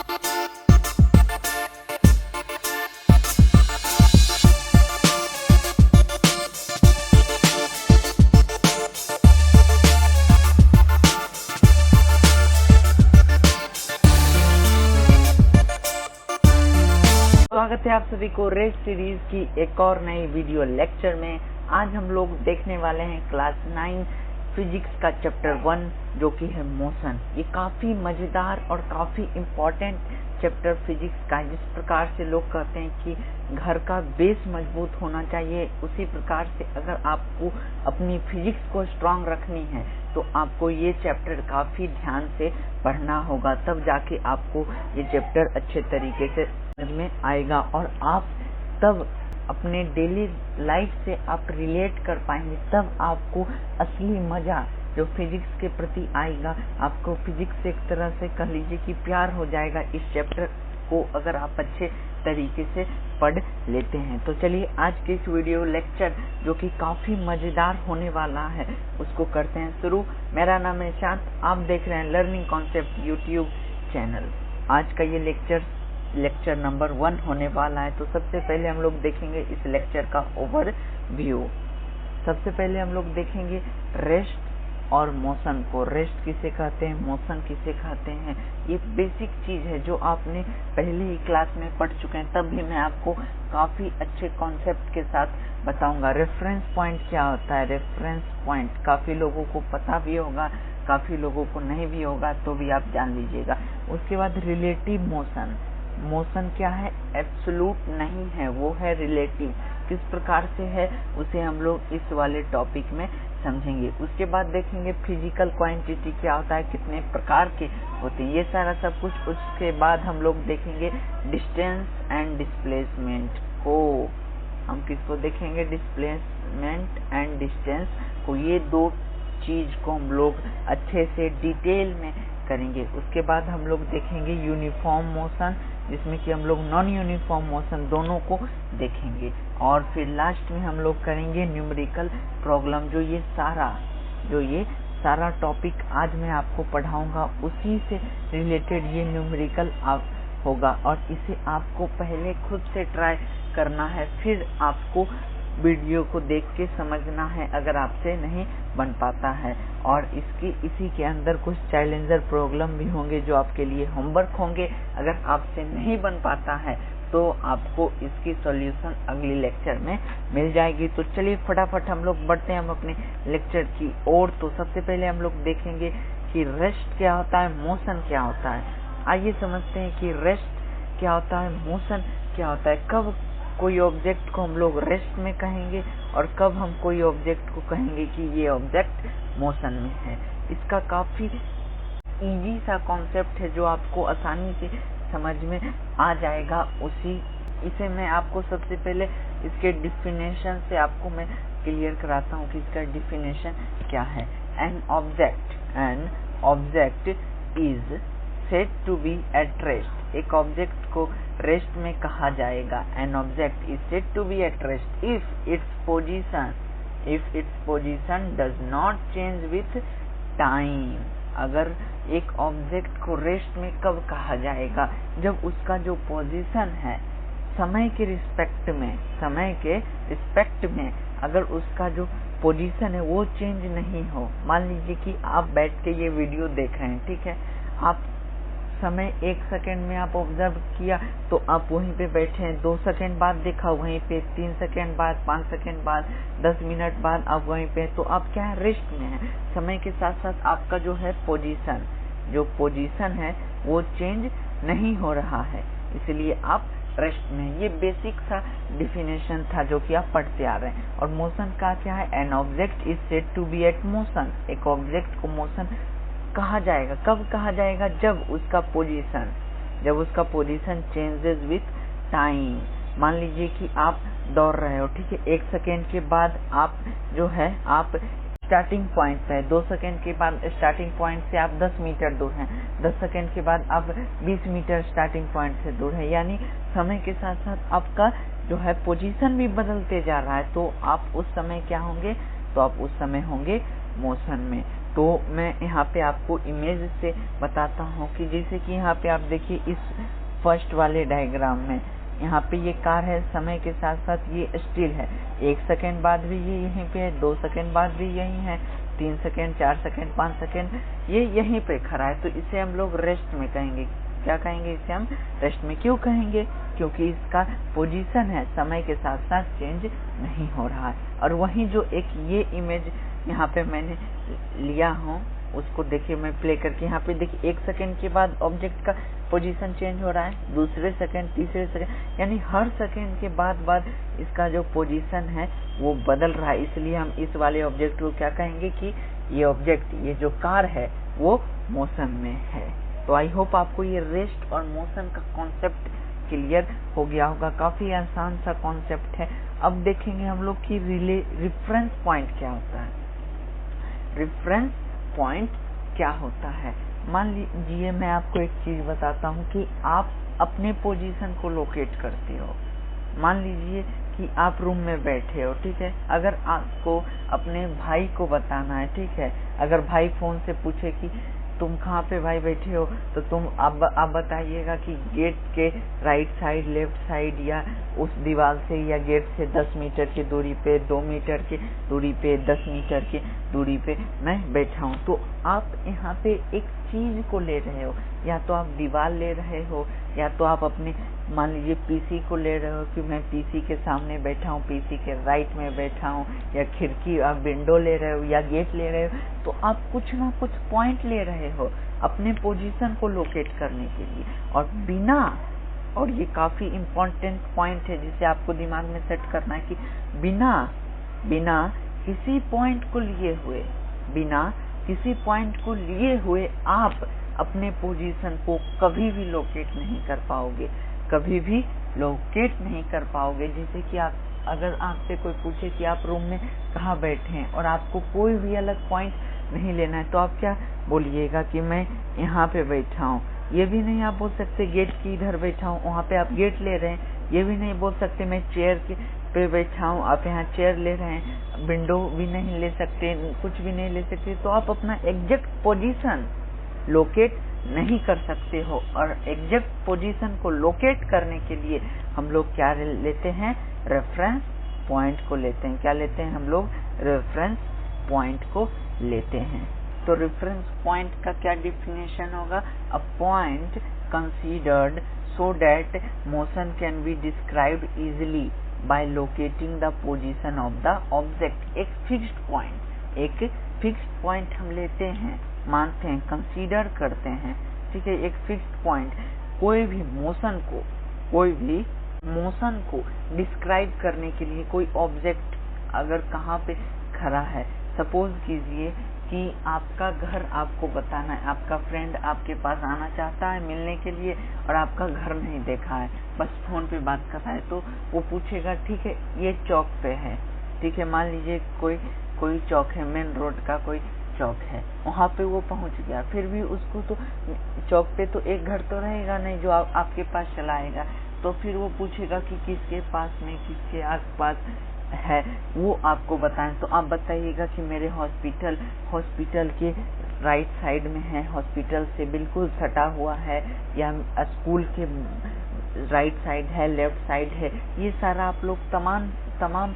स्वागत है आप सभी को रेस सीरीज की एक और नई वीडियो लेक्चर में। आज हम लोग देखने वाले हैं क्लास 9 फिजिक्स का चैप्टर 1 जो कि है मोशन। ये काफी मजेदार और काफी इम्पोर्टेंट चैप्टर फिजिक्स का। जिस प्रकार से लोग कहते हैं कि घर का बेस मजबूत होना चाहिए, उसी प्रकार से अगर आपको अपनी फिजिक्स को स्ट्रांग रखनी है तो आपको ये चैप्टर काफी ध्यान से पढ़ना होगा, तब जाके आपको ये चैप्टर अच्छे तरीके से समझ में आएगा और आप तब अपने डेली लाइफ से आप रिलेट कर पाएंगे। तब आपको असली मजा जो फिजिक्स के प्रति आएगा, आपको फिजिक्स से एक तरह से कह लीजिए कि प्यार हो जाएगा इस चैप्टर को अगर आप अच्छे तरीके से पढ़ लेते हैं। तो चलिए आज के इस वीडियो लेक्चर जो कि काफी मजेदार होने वाला है उसको करते हैं शुरू। मेरा नाम है शांत, आप देख रहे हैं लर्निंग कॉन्सेप्ट यूट्यूब चैनल। आज का ये लेक्चर नंबर 1 होने वाला है। तो सबसे पहले हम लोग देखेंगे इस लेक्चर का ओवरव्यू। सबसे पहले हम लोग देखेंगे रेस्ट और मोशन को। रेस्ट किसे कहते हैं, मोशन किसे कहते हैं, ये बेसिक चीज है जो आपने पहले ही क्लास में पढ़ चुके हैं। तब भी मैं आपको काफी अच्छे कॉन्सेप्ट के साथ बताऊंगा। रेफरेंस पॉइंट क्या होता है, रेफरेंस पॉइंट काफी लोगों को पता भी होगा, काफी लोगों को नहीं भी होगा, तो भी आप जान लीजिएगा। उसके बाद रिलेटिव मोशन। मोशन क्या है, एब्सोल्यूट नहीं है, वो है रिलेटिव। किस प्रकार से है उसे हम लोग इस वाले टॉपिक में समझेंगे। उसके बाद देखेंगे फिजिकल क्वांटिटी क्या होता है, कितने प्रकार के होते हैं, ये सारा सब कुछ। उसके बाद हम लोग देखेंगे डिस्टेंस एंड डिस्प्लेसमेंट को। हम किसको देखेंगे, डिस्प्लेसमेंट एंड डिस्टेंस को। ये दो चीज को हम लोग अच्छे से डिटेल में करेंगे। उसके बाद हम लोग देखेंगे यूनिफॉर्म मोशन, जिसमें कि हम लोग नॉन यूनिफॉर्म मोशन दोनों को देखेंगे। और फिर लास्ट में हम लोग करेंगे न्यूमेरिकल प्रॉब्लम। जो ये सारा टॉपिक आज मैं आपको पढ़ाऊंगा उसी से रिलेटेड ये न्यूमेरिकल होगा और इसे आपको पहले खुद से ट्राई करना है, फिर आपको वीडियो को देख के समझना है अगर आपसे नहीं बन पाता है। और इसी के अंदर कुछ चैलेंजर प्रॉब्लम भी होंगे जो आपके लिए होमवर्क होंगे। अगर आपसे नहीं बन पाता है तो आपको इसकी सॉल्यूशन अगली लेक्चर में मिल जाएगी। तो चलिए फटाफट हम लोग बढ़ते हैं हम अपने लेक्चर की ओर। तो सबसे पहले हम लोग देखेंगे कि रेस्ट क्या होता है, मोशन क्या होता है। आइए समझते हैं कि रेस्ट क्या होता है, मोशन क्या होता है। कब कोई ऑब्जेक्ट को हम लोग रेस्ट में कहेंगे और कब हम कोई ऑब्जेक्ट को कहेंगे कि ये ऑब्जेक्ट मोशन में है। इसका काफी इजी सा कॉन्सेप्ट है जो आपको आसानी से समझ में आ जाएगा। इसे मैं आपको सबसे पहले इसके डिफिनेशन से आपको मैं क्लियर कराता हूँ कि इसका डिफिनेशन क्या है। An object is said to be at rest. एक ऑब्जेक्ट को रेस्ट में कहा जाएगा। An object is said to be at rest if its position does not change with time. अगर एक ऑब्जेक्ट को रेस्ट में कब कहा जाएगा, जब उसका जो पोजीशन है समय के रिस्पेक्ट में अगर उसका जो पोजीशन है वो चेंज नहीं हो। मान लीजिए कि आप बैठ के ये वीडियो देख रहे हैं, ठीक है, आप समय 1 सेकेंड में आप ऑब्जर्व किया तो आप वहीं पे बैठे हैं, 2 सेकेंड बाद देखा वहीं पे, 3 सेकेंड बाद, 5 सेकेंड बाद, 10 मिनट बाद आप वहीं पे, तो आप क्या है, रेस्ट में है। समय के साथ साथ आपका जो है पोजीशन है वो चेंज नहीं हो रहा है, इसलिए आप रेस्ट में। ये बेसिक सा डिफिनेशन था जो कि आप पढ़ते आ रहे हैं। और मोशन का क्या है, an object is said to be at motion. एक ऑब्जेक्ट को मोशन कहा जाएगा, कब कहा जाएगा, जब उसका पोजीशन चेंजेस विथ टाइम। मान लीजिए कि आप दौड़ रहे हो, ठीक है, 1 सेकेंड के बाद आप जो है आप स्टार्टिंग पॉइंट पे है, 2 सेकेंड के बाद स्टार्टिंग पॉइंट से आप 10 मीटर दूर हैं, 10 सेकेंड के बाद आप 20 मीटर स्टार्टिंग पॉइंट से दूर है। यानी समय के साथ साथ आपका जो है पोजीशन भी बदलते जा रहा है, तो आप उस समय क्या होंगे, तो आप उस समय होंगे मोशन में। तो मैं यहाँ पे आपको इमेज से बताता हूँ कि जैसे कि यहाँ पे आप देखिए इस फर्स्ट वाले डायग्राम में यहाँ पे ये कार है, समय के साथ साथ ये स्टिल है। 1 सेकेंड बाद भी ये यहीं पे है, 2 सेकेंड बाद भी यहीं है, 3 सेकेंड, 4 सेकेंड, 5 सेकेंड ये यहीं पे खड़ा है। तो इसे हम लोग रेस्ट में कहेंगे। क्या कहेंगे? इसे हम रेस्ट में क्यों कहेंगे? क्योंकि इसका पोजीशन है समय के साथ साथ चेंज नहीं हो रहा है। और वहीं जो एक ये इमेज यहाँ पे मैंने लिया हूँ उसको देखिए, मैं प्ले करके यहाँ पे देखिए 1 सेकेंड के बाद ऑब्जेक्ट का पोजीशन चेंज हो रहा है, दूसरे सेकेंड, तीसरे सेकेंड, यानी हर सेकेंड के बाद इसका जो पोजीशन है वो बदल रहा है। इसलिए हम इस वाले ऑब्जेक्ट को क्या कहेंगे कि ये ऑब्जेक्ट, ये जो कार है वो मोशन में है। तो आई होप आपको ये रेस्ट और मोशन का कॉन्सेप्ट क्लियर हो गया होगा। काफी आसान सा कॉन्सेप्ट है। अब देखेंगे हम लोग कि रिफरेंस पॉइंट क्या होता है। रिफरेंस पॉइंट क्या होता है? मान लीजिए मैं आपको एक चीज बताता हूँ कि आप अपने पोजीशन को लोकेट करते हो। मान लीजिए कि आप रूम में बैठे हो, ठीक है। अगर आपको अपने भाई को बताना है, ठीक है, अगर भाई फोन से पूछे कि तुम कहाँ पे भाई बैठे हो, तो तुम आप बताइएगा कि गेट के राइट साइड, लेफ्ट साइड, या उस दीवार से या गेट से 10 मीटर की दूरी पे, 2 मीटर की दूरी पे, 10 मीटर की दूरी पे मैं बैठा हूँ। तो आप यहाँ पे एक चीज को ले रहे हो, या तो आप दीवार ले रहे हो, या तो आप अपने मान लीजिए पीसी को ले रहे हो कि मैं पीसी के सामने बैठा हूँ, पीसी के राइट में बैठा हूँ, या खिड़की आप विंडो ले रहे हो, या गेट ले रहे हो। तो आप कुछ ना कुछ पॉइंट ले रहे हो अपने पोजीशन को लोकेट करने के लिए। और ये काफी इम्पोर्टेंट पॉइंट है जिसे आपको दिमाग में सेट करना है कि बिना किसी पॉइंट को लिए हुए आप अपने पोजीशन को कभी भी लोकेट नहीं कर पाओगे। जैसे कि अगर आपसे कोई पूछे कि आप रूम में कहाँ बैठे हैं और आपको कोई भी अलग पॉइंट नहीं लेना है, तो आप क्या बोलिएगा कि मैं यहाँ पे बैठा हूँ। ये भी नहीं आप बोल सकते गेट की इधर बैठा हूँ, वहाँ पे आप गेट ले रहे हैं। ये भी नहीं बोल सकते मैं चेयर पे बैठा हूँ, आप यहाँ चेयर ले रहे हैं। विंडो भी नहीं ले सकते, कुछ भी नहीं ले सकते। तो आप अपना एग्जैक्ट पोजीशन लोकेट नहीं कर सकते हो। और एग्जैक्ट पोजीशन को लोकेट करने के लिए हम लोग क्या लेते हैं? रेफरेंस पॉइंट को लेते हैं। क्या लेते हैं हम लोग? रेफरेंस पॉइंट को लेते हैं। तो रेफरेंस पॉइंट का क्या डिफिनेशन होगा? A point considered so that motion can be described easily by locating the position of the object। एक फिक्स्ड पॉइंट हम लेते हैं, मानते हैं, कंसीडर करते हैं, ठीक है। एक फिक्स्ड पॉइंट कोई भी मोशन को डिस्क्राइब करने के लिए, कोई ऑब्जेक्ट अगर कहाँ पे खड़ा है, सपोज कीजिए कि आपका घर आपको बताना है, आपका फ्रेंड आपके पास आना चाहता है मिलने के लिए और आपका घर नहीं देखा है, बस फोन पे बात कर रहा है। तो वो पूछेगा ठीक है ये चौक पे है, ठीक है। मान लीजिए कोई चौक है, मेन रोड का कोई चौक है, वहाँ पे वो पहुँच गया। फिर भी उसको तो चौक पे तो एक घर तो रहेगा नहीं जो आपके पास चला आएगा। तो फिर वो पूछेगा कि किसके पास में, किसके आसपास है, वो आपको बताएं। तो आप बताइएगा कि मेरे हॉस्पिटल के राइट साइड में है, हॉस्पिटल से बिल्कुल सटा हुआ है, या स्कूल के राइट साइड है, लेफ्ट साइड है। ये सारा आप लोग तमाम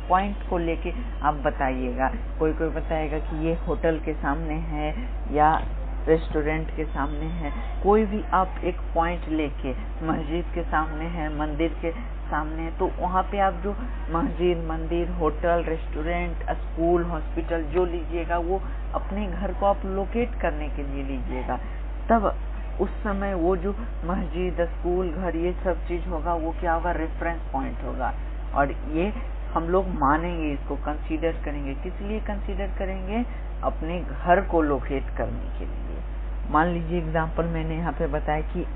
पॉइंट को लेके आप बताइएगा। कोई बताएगा कि ये होटल के सामने है या रेस्टोरेंट के सामने है। कोई भी आप एक पॉइंट लेके, मस्जिद के सामने है, मंदिर के सामने है, तो वहाँ पे आप जो मस्जिद, मंदिर, होटल, रेस्टोरेंट, स्कूल, हॉस्पिटल जो लीजिएगा वो अपने घर को आप लोकेट करने के लिए लीजिएगा। तब उस समय वो जो मस्जिद, स्कूल, घर ये सब चीज होगा वो क्या होगा? रेफरेंस पॉइंट होगा। और ये हम लोग मानेंगे, इसको कंसीडर करेंगे। किस लिए कंसीडर करेंगे? अपने घर को लोकेट करने के लिए। मान लीजिए एग्जाम्पल मैंने यहाँ पे बताया कि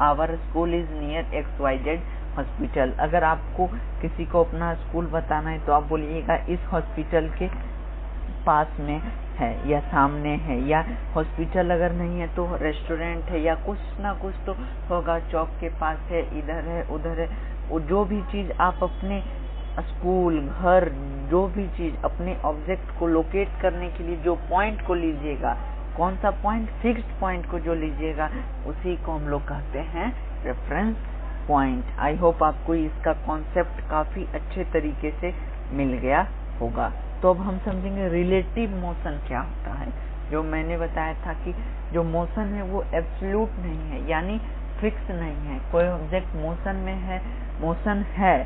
our school is near XYZ hospital. अगर आपको किसी को अपना स्कूल बताना है तो आप बोलिएगा इस हॉस्पिटल के पास में है या सामने है, या हॉस्पिटल अगर नहीं है तो रेस्टोरेंट है, या कुछ ना कुछ तो होगा, चौक के पास है, इधर है, उधर है। जो भी चीज आप अपने स्कूल, घर, जो भी चीज, अपने ऑब्जेक्ट को लोकेट करने के लिए जो पॉइंट को लीजिएगा, कौन सा पॉइंट, फिक्स्ड पॉइंट को जो लीजिएगा उसी को हम लोग कहते हैं रेफरेंस पॉइंट। आई होप आपको इसका कॉन्सेप्ट काफी अच्छे तरीके से मिल गया होगा। तो अब हम समझेंगे रिलेटिव मोशन क्या होता है। जो मैंने बताया था कि जो मोशन है वो एब्सोल्यूट नहीं है, यानी फिक्स नहीं है। कोई ऑब्जेक्ट मोशन में है, मोशन है,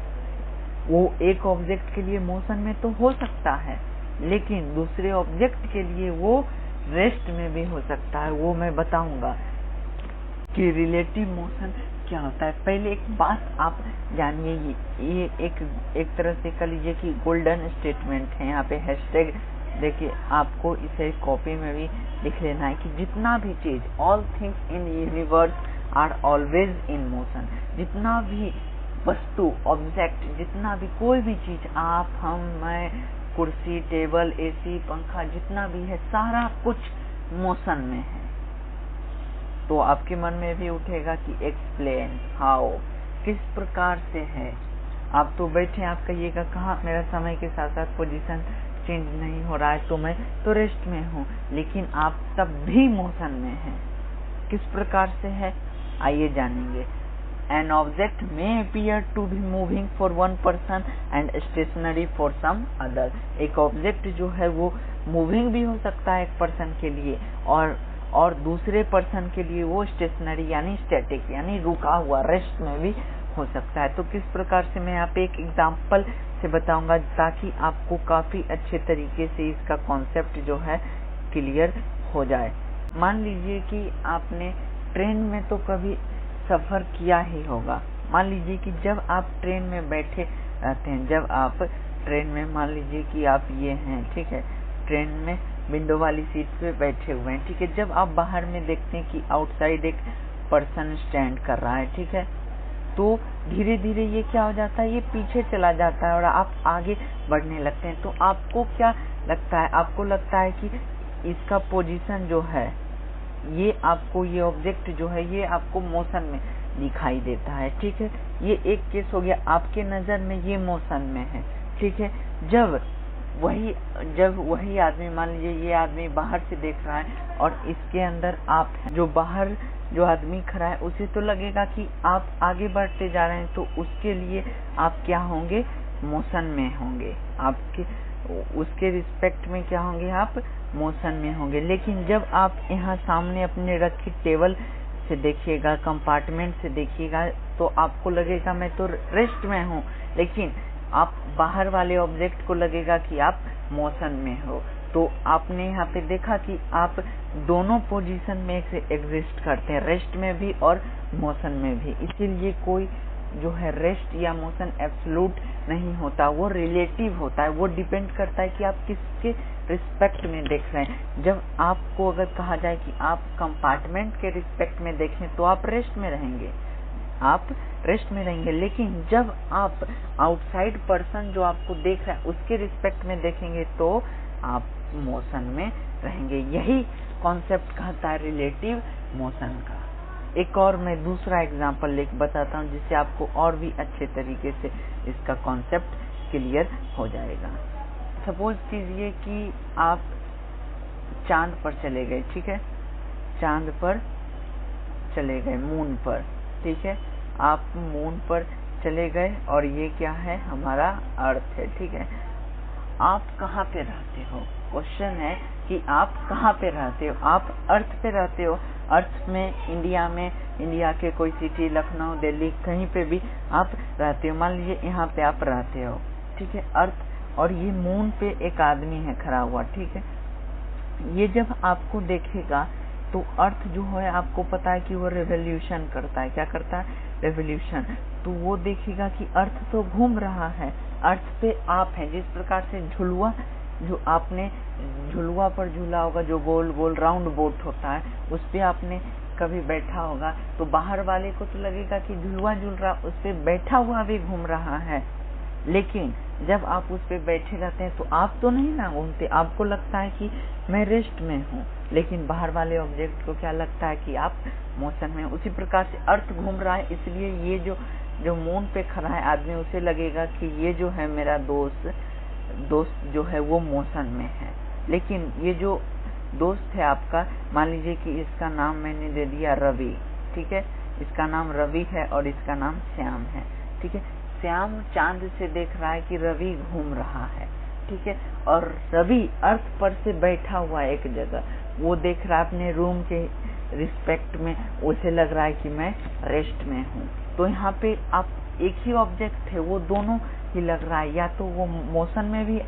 वो एक ऑब्जेक्ट के लिए मोशन में तो हो सकता है, लेकिन दूसरे ऑब्जेक्ट के लिए वो रेस्ट में भी हो सकता है। वो मैं बताऊंगा कि रिलेटिव मोशन क्या होता है। पहले एक बात आप जानिए, ये एक तरह से कह लीजिए कि गोल्डन स्टेटमेंट है। यहाँ पे हैशटैग देखिए, आपको इसे कॉपी में भी लिख लेना है कि जितना भी चीज, all things in universe are always in motion. जितना भी वस्तु, ऑब्जेक्ट, जितना भी कोई भी चीज, आप, हम, मैं, कुर्सी, टेबल, एसी, पंखा, जितना भी है सारा कुछ मोशन में है। तो आपके मन में भी उठेगा कि एक्सप्लेन हाउ, किस प्रकार से है। आप तो बैठे, आप कहिएगा कहाँ, मेरा समय के साथ साथ पोजीशन चेंज नहीं हो रहा है, तो मैं तो रेस्ट में हूँ, लेकिन आप तब भी मोशन में हैं। किस प्रकार से है, आइए जानेंगे। An object may appear to be moving for one person and stationary for some other। एक ऑब्जेक्ट जो है वो मूविंग भी हो सकता है एक पर्सन के लिए, और दूसरे पर्सन के लिए वो स्टेशनरी यानी स्टैटिक यानी रुका हुआ, रेस्ट में भी हो सकता है। तो किस प्रकार से, मैं यहाँ पे एक एग्जांपल से बताऊंगा ताकि आपको काफी अच्छे तरीके से इसका कॉन्सेप्ट जो है क्लियर हो जाए। मान लीजिए कि आपने ट्रेन में तो कभी सफर किया ही होगा। मान लीजिए कि जब आप ट्रेन में बैठे रहते हैं, जब आप ट्रेन में, मान लीजिए कि आप ये हैं, ठीक है, ट्रेन में विंडो वाली सीट पे बैठे हुए हैं, ठीक है। जब आप बाहर में देखते हैं कि आउटसाइड एक पर्सन स्टैंड कर रहा है, ठीक है, तो धीरे धीरे ये क्या हो जाता है, ये पीछे चला जाता है और आप आगे बढ़ने लगते हैं। तो आपको क्या लगता है, आपको लगता है कि इसका पोजीशन जो है, ये आपको, ये ऑब्जेक्ट जो है ये आपको मोशन में दिखाई देता है, ठीक है। ये एक केस हो गया, आपके नजर में ये मोशन में है, ठीक है। जब वही आदमी, मान लीजिए ये आदमी बाहर से देख रहा है और इसके अंदर आप हैं, जो बाहर जो आदमी खड़ा है उसे तो लगेगा कि आप आगे बढ़ते जा रहे हैं, तो उसके लिए आप क्या होंगे, मोशन में होंगे, आपके उसके रिस्पेक्ट में क्या होंगे, आप मोशन में होंगे। लेकिन जब आप यहाँ सामने अपने रखी टेबल से देखिएगा, कंपार्टमेंट से देखिएगा, तो आपको लगेगा मैं तो रेस्ट में हूँ, लेकिन आप बाहर वाले ऑब्जेक्ट को लगेगा कि आप मोशन में हो। तो आपने यहाँ पे देखा कि आप दोनों पोजीशन में एग्जिस्ट करते हैं, रेस्ट में भी और मोशन में भी। इसीलिए कोई जो है रेस्ट या मोशन एब्सोल्यूट नहीं होता, वो रिलेटिव होता है। वो डिपेंड करता है कि आप किसके रिस्पेक्ट में देख रहे हैं। जब आपको अगर कहा जाए कि आप कंपार्टमेंट के रिस्पेक्ट में देखें तो आप रेस्ट में रहेंगे, आप रेस्ट में रहेंगे। लेकिन जब आप आउटसाइड पर्सन जो आपको देख रहा है उसके रिस्पेक्ट में देखेंगे तो आप मोशन में रहेंगे। यही कॉन्सेप्ट कहता है रिलेटिव मोशन का। एक और मैं दूसरा एग्जांपल लेकर बताता हूँ जिससे आपको और भी अच्छे तरीके से इसका कॉन्सेप्ट क्लियर हो जाएगा। सपोज कीजिए कि आप चांद पर चले गए, ठीक है, चांद पर चले गए, मून पर, ठीक है, आप मून पर चले गए और ये क्या है, हमारा अर्थ है, ठीक है। आप कहाँ पे रहते हो, क्वेश्चन है कि आप कहाँ पे रहते हो। आप अर्थ पे रहते हो, अर्थ में, इंडिया के कोई सिटी, लखनऊ, दिल्ली, कहीं पे भी आप रहते हो। मान लीजिए यहाँ पे आप रहते हो, ठीक है, अर्थ, और ये मून पे एक आदमी है खड़ा हुआ, ठीक है। ये जब आपको देखेगा तो अर्थ जो है आपको पता है कि वो रेवोल्यूशन करता है। क्या करता है, रेवोल्यूशन। तो वो देखेगा कि अर्थ तो घूम रहा है, अर्थ पे आप हैं। जिस प्रकार से झुलुआ, जो आपने झुलुआ पर झूला होगा, जो गोल गोल राउंड बोट होता है, उस पे आपने कभी बैठा होगा, तो बाहर वाले को तो लगेगा कि झुलुआ झूल रहा, उस पे बैठा हुआ भी घूम रहा है। लेकिन जब आप उस पे बैठे रहते हैं तो आप तो नहीं ना घूमते, आपको लगता है कि मैं रेस्ट में हूँ, लेकिन बाहर वाले ऑब्जेक्ट को क्या लगता है कि आप मोशन में। उसी प्रकार से अर्थ घूम रहा है, इसलिए ये जो जो मून पे खड़ा है आदमी, उसे लगेगा कि ये जो है मेरा दोस्त जो है वो मोशन में है। लेकिन ये जो दोस्त है आपका, मान लीजिए कि इसका नाम मैंने दे दिया रवि, ठीक है, इसका नाम रवि है और इसका नाम श्याम है, ठीक है। श्याम चांद से देख रहा है कि रवि घूम रहा है, ठीक है, और रवि अर्थ पर से बैठा हुआ है एक जगह, वो देख रहा है अपने रूम के रिस्पेक्ट में, उसे लग रहा है कि मैं रेस्ट में हूँ। तो यहाँ पे आप एक ही ऑब्जेक्ट है, वो दोनों ही लग रहा है, या तो वो मोशन में भी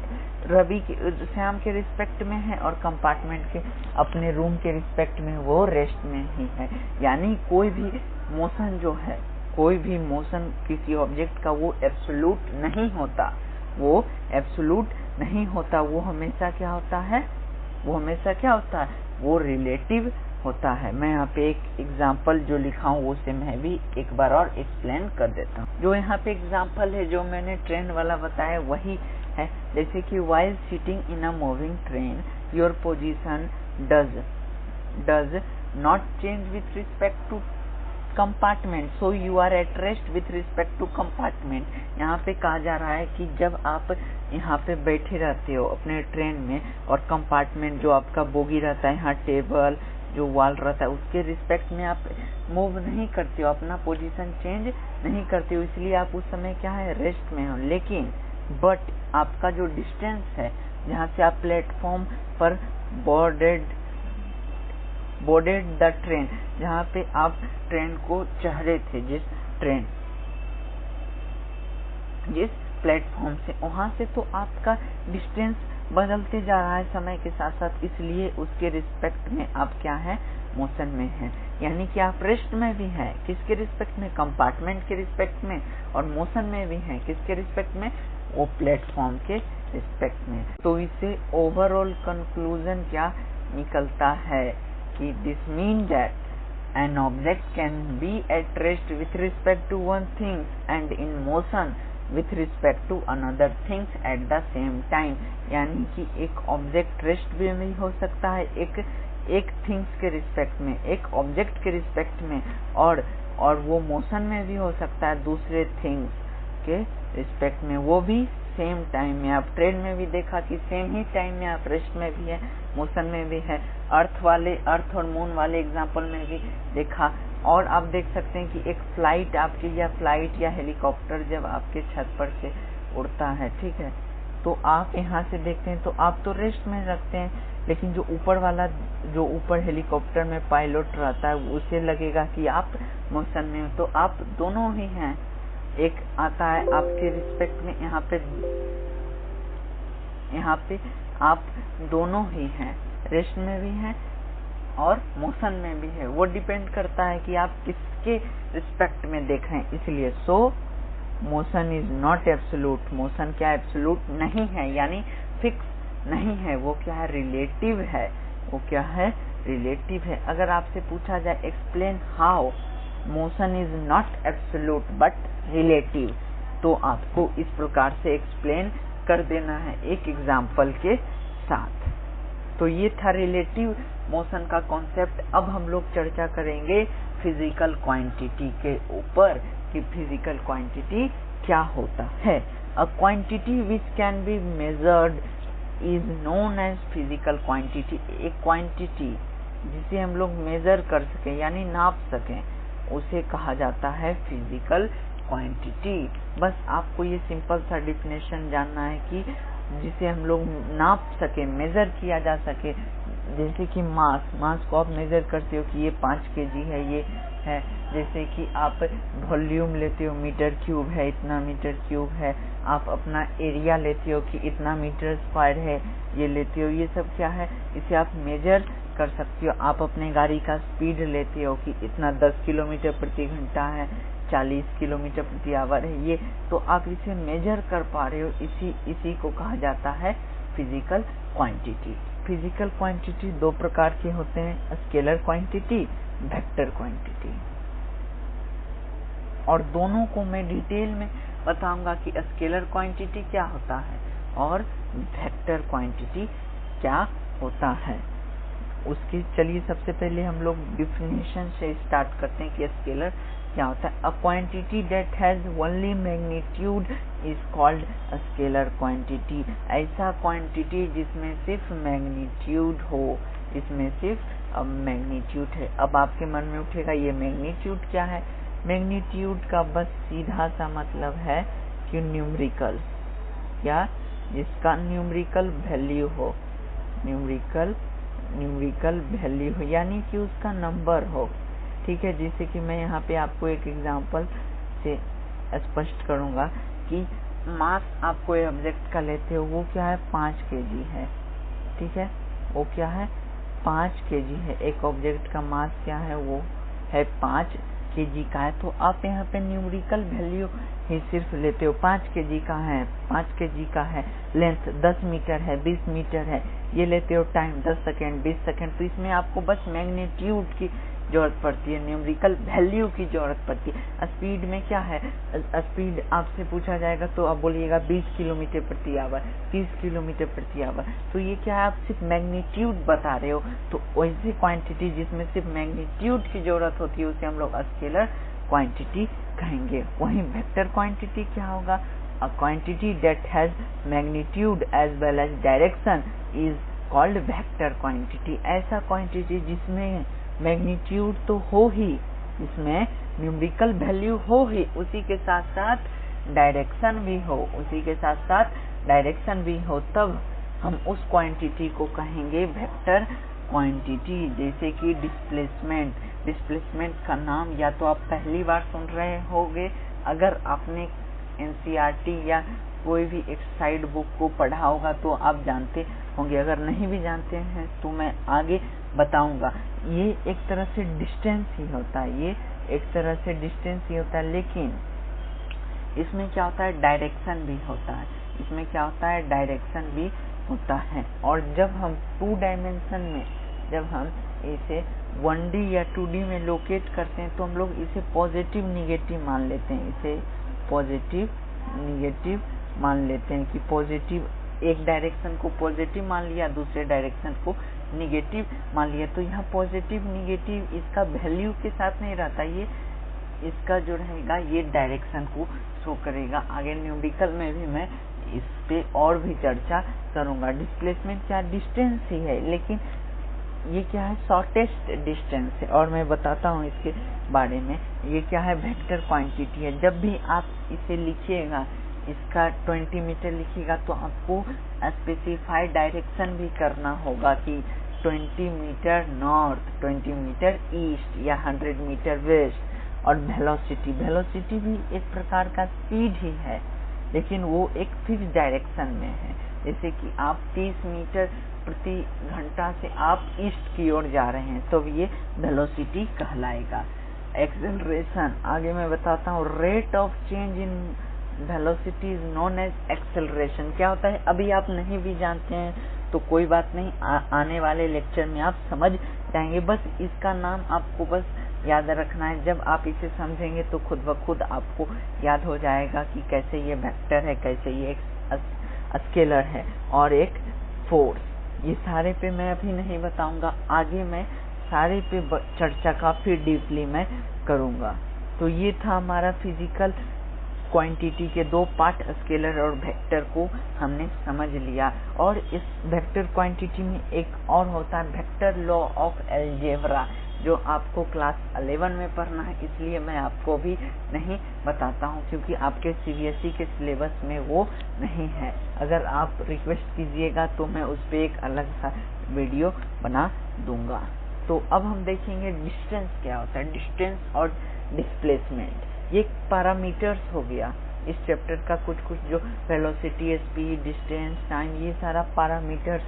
रवि के श्याम के रिस्पेक्ट में है और कंपार्टमेंट के अपने रूम के रिस्पेक्ट में वो रेस्ट में ही है। यानी कोई भी मोशन जो है, कोई भी मोशन किसी ऑब्जेक्ट का वो एब्सोल्यूट नहीं होता, वो एब्सोल्यूट नहीं होता, वो हमेशा क्या होता है, वो हमेशा क्या होता है, वो रिलेटिव होता है। मैं यहाँ पे एक एग्जाम्पल जो लिखा हूँ उसे मैं भी एक बार और एक्सप्लेन कर देता हूँ। जो यहाँ पे एग्जाम्पल है जो मैंने ट्रेन वाला बताया वही है, जैसे कि while sitting in a moving train your position does not change with respect to compartment, so you are at rest with respect to compartment। यहाँ पे कहा जा रहा है कि जब आप यहाँ पे बैठे रहते हो अपने ट्रेन में और कंपार्टमेंट जो आपका बोगी रहता है, यहाँ टेबल जो वॉल रहता है उसके रिस्पेक्ट में आप मूव नहीं करते हो, अपना पोजीशन चेंज नहीं करते हो, इसलिए आप उस समय क्या है, रेस्ट में हो। लेकिन बट आपका जो डिस्टेंस है जहाँ से आप प्लेटफॉर्म पर बोर्डेड द ट्रेन, जहाँ पे आप ट्रेन को चढ़ रहे थे, जिस प्लेटफॉर्म से, वहाँ से तो आपका डिस्टेंस बदलते जा रहा है समय के साथ साथ, इसलिए उसके रिस्पेक्ट में आप क्या है, मोशन में है। यानी कि आप रेस्ट में भी हैं, किसके रिस्पेक्ट में, कंपार्टमेंट के रिस्पेक्ट में, और मोशन में भी हैं, किसके रिस्पेक्ट में, वो प्लेटफॉर्म के रिस्पेक्ट में। तो इससे ओवरऑल कंक्लूजन क्या निकलता है कि this mean that an object can be at rest with respect to one thing and in motion with respect to another things at the same time। यानी कि एक ऑब्जेक्ट रेस्ट में हो सकता है एक थिंग्स के रिस्पेक्ट में, एक ऑब्जेक्ट के रिस्पेक्ट में, और वो मोशन में भी हो सकता है दूसरे थिंग्स के रिस्पेक्ट में, वो भी सेम टाइम में। आप ट्रेन में भी देखा कि सेम ही टाइम में आप रेस्ट में भी है, मोशन में भी है। अर्थ और मून वाले एग्जांपल में भी देखा। और आप देख सकते हैं कि एक फ्लाइट आपकी, या फ्लाइट या हेलीकॉप्टर जब आपके छत पर से उड़ता है, ठीक है, तो आप यहाँ से देखते हैं तो आप तो रेस्ट में रखते हैं, लेकिन जो ऊपर वाला, जो ऊपर हेलीकॉप्टर में पायलट रहता है, उसे लगेगा कि आप मोशन में हो। तो आप दोनों ही हैं, एक आता है आपके रिस्पेक्ट में, यहाँ पे आप दोनों ही हैं, रेस्ट में भी हैं और मोशन में भी है। वो डिपेंड करता है कि आप किसके रिस्पेक्ट में देख रहे हैं। इसलिए सो motion is not absolute, motion क्या एब्सोल्यूट नहीं है, यानी फिक्स नहीं है, वो क्या है, रिलेटिव है। वो क्या है, रिलेटिव है। अगर आपसे पूछा जाए explain how motion is not absolute but relative, तो आपको इस प्रकार से एक्सप्लेन कर देना है एक एग्जाम्पल के साथ। तो ये था रिलेटिव मोशन का कॉन्सेप्ट। अब हम लोग चर्चा करेंगे फिजिकल क्वांटिटी के ऊपर कि फिजिकल क्वांटिटी क्या होता है। A quantity which can be measured is known as physical quantity. एक क्वांटिटी जिसे हम लोग मेजर कर सकें यानी नाप सकें, उसे कहा जाता है फिजिकल क्वांटिटी। बस आपको ये सिंपल सा डिफिनेशन जानना है कि जिसे हम लोग नाप सके, मेजर किया जा सके। जैसे कि मास को आप मेजर करते हो कि ये 5 kg है, ये है। जैसे कि आप वॉल्यूम लेते हो, मीटर क्यूब है, इतना मीटर क्यूब है। आप अपना एरिया लेते हो कि इतना मीटर स्क्वायर है, ये लेते हो। ये सब क्या है, इसे आप मेजर कर सकते हो। आप अपने गाड़ी का स्पीड लेते हो कि इतना 10 किलोमीटर प्रति घंटा है, 40 किलोमीटर प्रति आवर है, ये तो आप इसे मेजर कर पा रहे हो। इसी को कहा जाता है फिजिकल क्वांटिटी। फिजिकल क्वांटिटी 2 प्रकार के होते हैं, स्केलर क्वांटिटी, वेक्टर क्वांटिटी। और दोनों को मैं डिटेल में बताऊंगा कि स्केलर क्वांटिटी क्या होता है और वेक्टर क्वांटिटी क्या होता है। उसकी चलिए सबसे पहले हम लोग डिफिनेशन से स्टार्ट करते हैं कि स्केलर क्या होता है? A quantity that has only magnitude is called a scalar quantity. ऐसा क्वांटिटी जिसमें सिर्फ मैग्नीट्यूड हो, इसमें सिर्फ मैग्नीट्यूड है। अब आपके मन में उठेगा ये मैग्नीट्यूड क्या है? मैग्नीट्यूड का बस सीधा सा मतलब है कि न्यूमेरिकल, या जिसका न्यूमेरिकल वैल्यू हो, न्यूमेरिकल वैल्यू हो, यानी कि उसका नंबर हो। ठीक है, जैसे कि मैं यहाँ पे आपको एक एग्जांपल से स्पष्ट करूँगा कि मास आप कोई ऑब्जेक्ट का लेते हो, वो क्या है? 5 kg है। ठीक है, वो क्या है? 5 kg है। एक ऑब्जेक्ट का मास क्या है? वो है 5 kg का है। तो आप यहाँ पे न्यूमेरिकल वैल्यू ही सिर्फ लेते हो। 5 kg का है, 5 kg का है। लेंथ 10 मीटर है, 20 मीटर है, ये लेते हो। Time 10 second, 20 second. तो इसमें आपको बस मैग्नीट्यूड की जरूरत पड़ती है, न्यूमेरिकल वैल्यू की जरूरत पड़ती है। स्पीड में क्या है? स्पीड आपसे पूछा जाएगा तो आप बोलिएगा 20 किलोमीटर प्रति आवर, 30 किलोमीटर प्रति आवर। तो ये क्या है? आप सिर्फ मैग्नीट्यूड बता रहे हो। तो वैसी क्वांटिटी जिसमें सिर्फ मैग्नीट्यूड की जरूरत होती है उसे हम लोग स्केलर क्वांटिटी कहेंगे। वहीं वेक्टर क्वांटिटी क्या होगा? A quantity that has magnitude as well as direction is called vector quantity. ऐसा क्वांटिटी जिसमें मैग्नीट्यूड तो हो ही, इसमें न्यूमेरिकल वैल्यू हो ही, उसी के साथ साथ डायरेक्शन भी हो, उसी के साथ साथ डायरेक्शन भी हो, तब हम उस क्वांटिटी को कहेंगे वेक्टर क्वांटिटी। जैसे कि डिस्प्लेसमेंट। डिस्प्लेसमेंट का नाम या तो आप पहली बार सुन रहे होंगे अगर आपने एनसीईआरटी या कोई भी एक्सरसाइज बुक को पढ़ा होगा तो आप जानते होंगे। अगर नहीं भी जानते हैं तो मैं आगे बताऊंगा। ये एक तरह से डिस्टेंस ही होता है, ये एक तरह से डिस्टेंस ही होता है, लेकिन इसमें क्या होता है? डायरेक्शन भी होता है। इसमें क्या होता है? डायरेक्शन भी होता है। और जब हम 2 डायमेंशन में, जब हम इसे 1D या 2D में लोकेट करते हैं तो हम लोग इसे पॉजिटिव निगेटिव मान लेते हैं। इसे पॉजिटिव निगेटिव मान लेते हैं कि पॉजिटिव, एक डायरेक्शन को पॉजिटिव मान लिया, दूसरे डायरेक्शन को निगेटिव मान लिया। तो यहाँ पॉजिटिव निगेटिव इसका वैल्यू के साथ नहीं रहता, ये इसका जो रहेगा ये डायरेक्शन को शो करेगा। आगे न्यूमेरिकल में भी मैं इस पे और भी चर्चा करूंगा। डिस्प्लेसमेंट क्या? डिस्टेंस ही है, लेकिन ये क्या है? शॉर्टेस्ट डिस्टेंस है। और मैं बताता हूँ इसके बारे में। ये क्या है? वेक्टर क्वांटिटी है। जब भी आप इसे लिखिएगा, इसका 20 मीटर लिखिएगा तो आपको स्पेसिफाइड डायरेक्शन भी करना होगा कि 20 मीटर नॉर्थ, 20 मीटर ईस्ट या 100 मीटर वेस्ट। और वेलोसिटी भी एक प्रकार का स्पीड ही है, लेकिन वो एक फिक्स डायरेक्शन में है। जैसे कि आप 30 मीटर प्रति घंटा से आप ईस्ट की ओर जा रहे हैं तो ये वेलोसिटी कहलाएगा। एक्सेलरेशन, आगे मैं बताता हूँ। Rate of change in velocity is known as acceleration. क्या होता है? अभी आप नहीं भी जानते हैं तो कोई बात नहीं, आने वाले लेक्चर में आप समझ जाएंगे। बस इसका नाम आपको बस याद रखना है। जब आप इसे समझेंगे तो खुद ब खुद आपको याद हो जाएगा कि कैसे ये वेक्टर है, कैसे ये एक स्केलर है और एक फोर्स। ये सारे पे मैं अभी नहीं बताऊंगा, आगे मैं सारे पे चर्चा काफी डीपली मैं करूंगा। तो ये था हमारा फिजिकल क्वांटिटी के 2 पार्ट, स्केलर और वेक्टर को हमने समझ लिया। और इस वेक्टर क्वांटिटी में एक और होता है वेक्टर लॉ ऑफ अलजेब्रा, जो आपको क्लास 11 में पढ़ना है, इसलिए मैं आपको भी नहीं बताता हूँ क्योंकि आपके सीबीएसई के सिलेबस में वो नहीं है। अगर आप रिक्वेस्ट कीजिएगा तो मैं उस पर एक अलग सा वीडियो बना दूंगा। तो अब हम देखेंगे डिस्टेंस क्या होता है। डिस्टेंस और डिस्प्लेसमेंट ये पैरामीटर्स हो गया इस चैप्टर का। कुछ जो वेलोसिटी, स्पीड, डिस्टेंस, टाइम, ये सारा पैरामीटर्स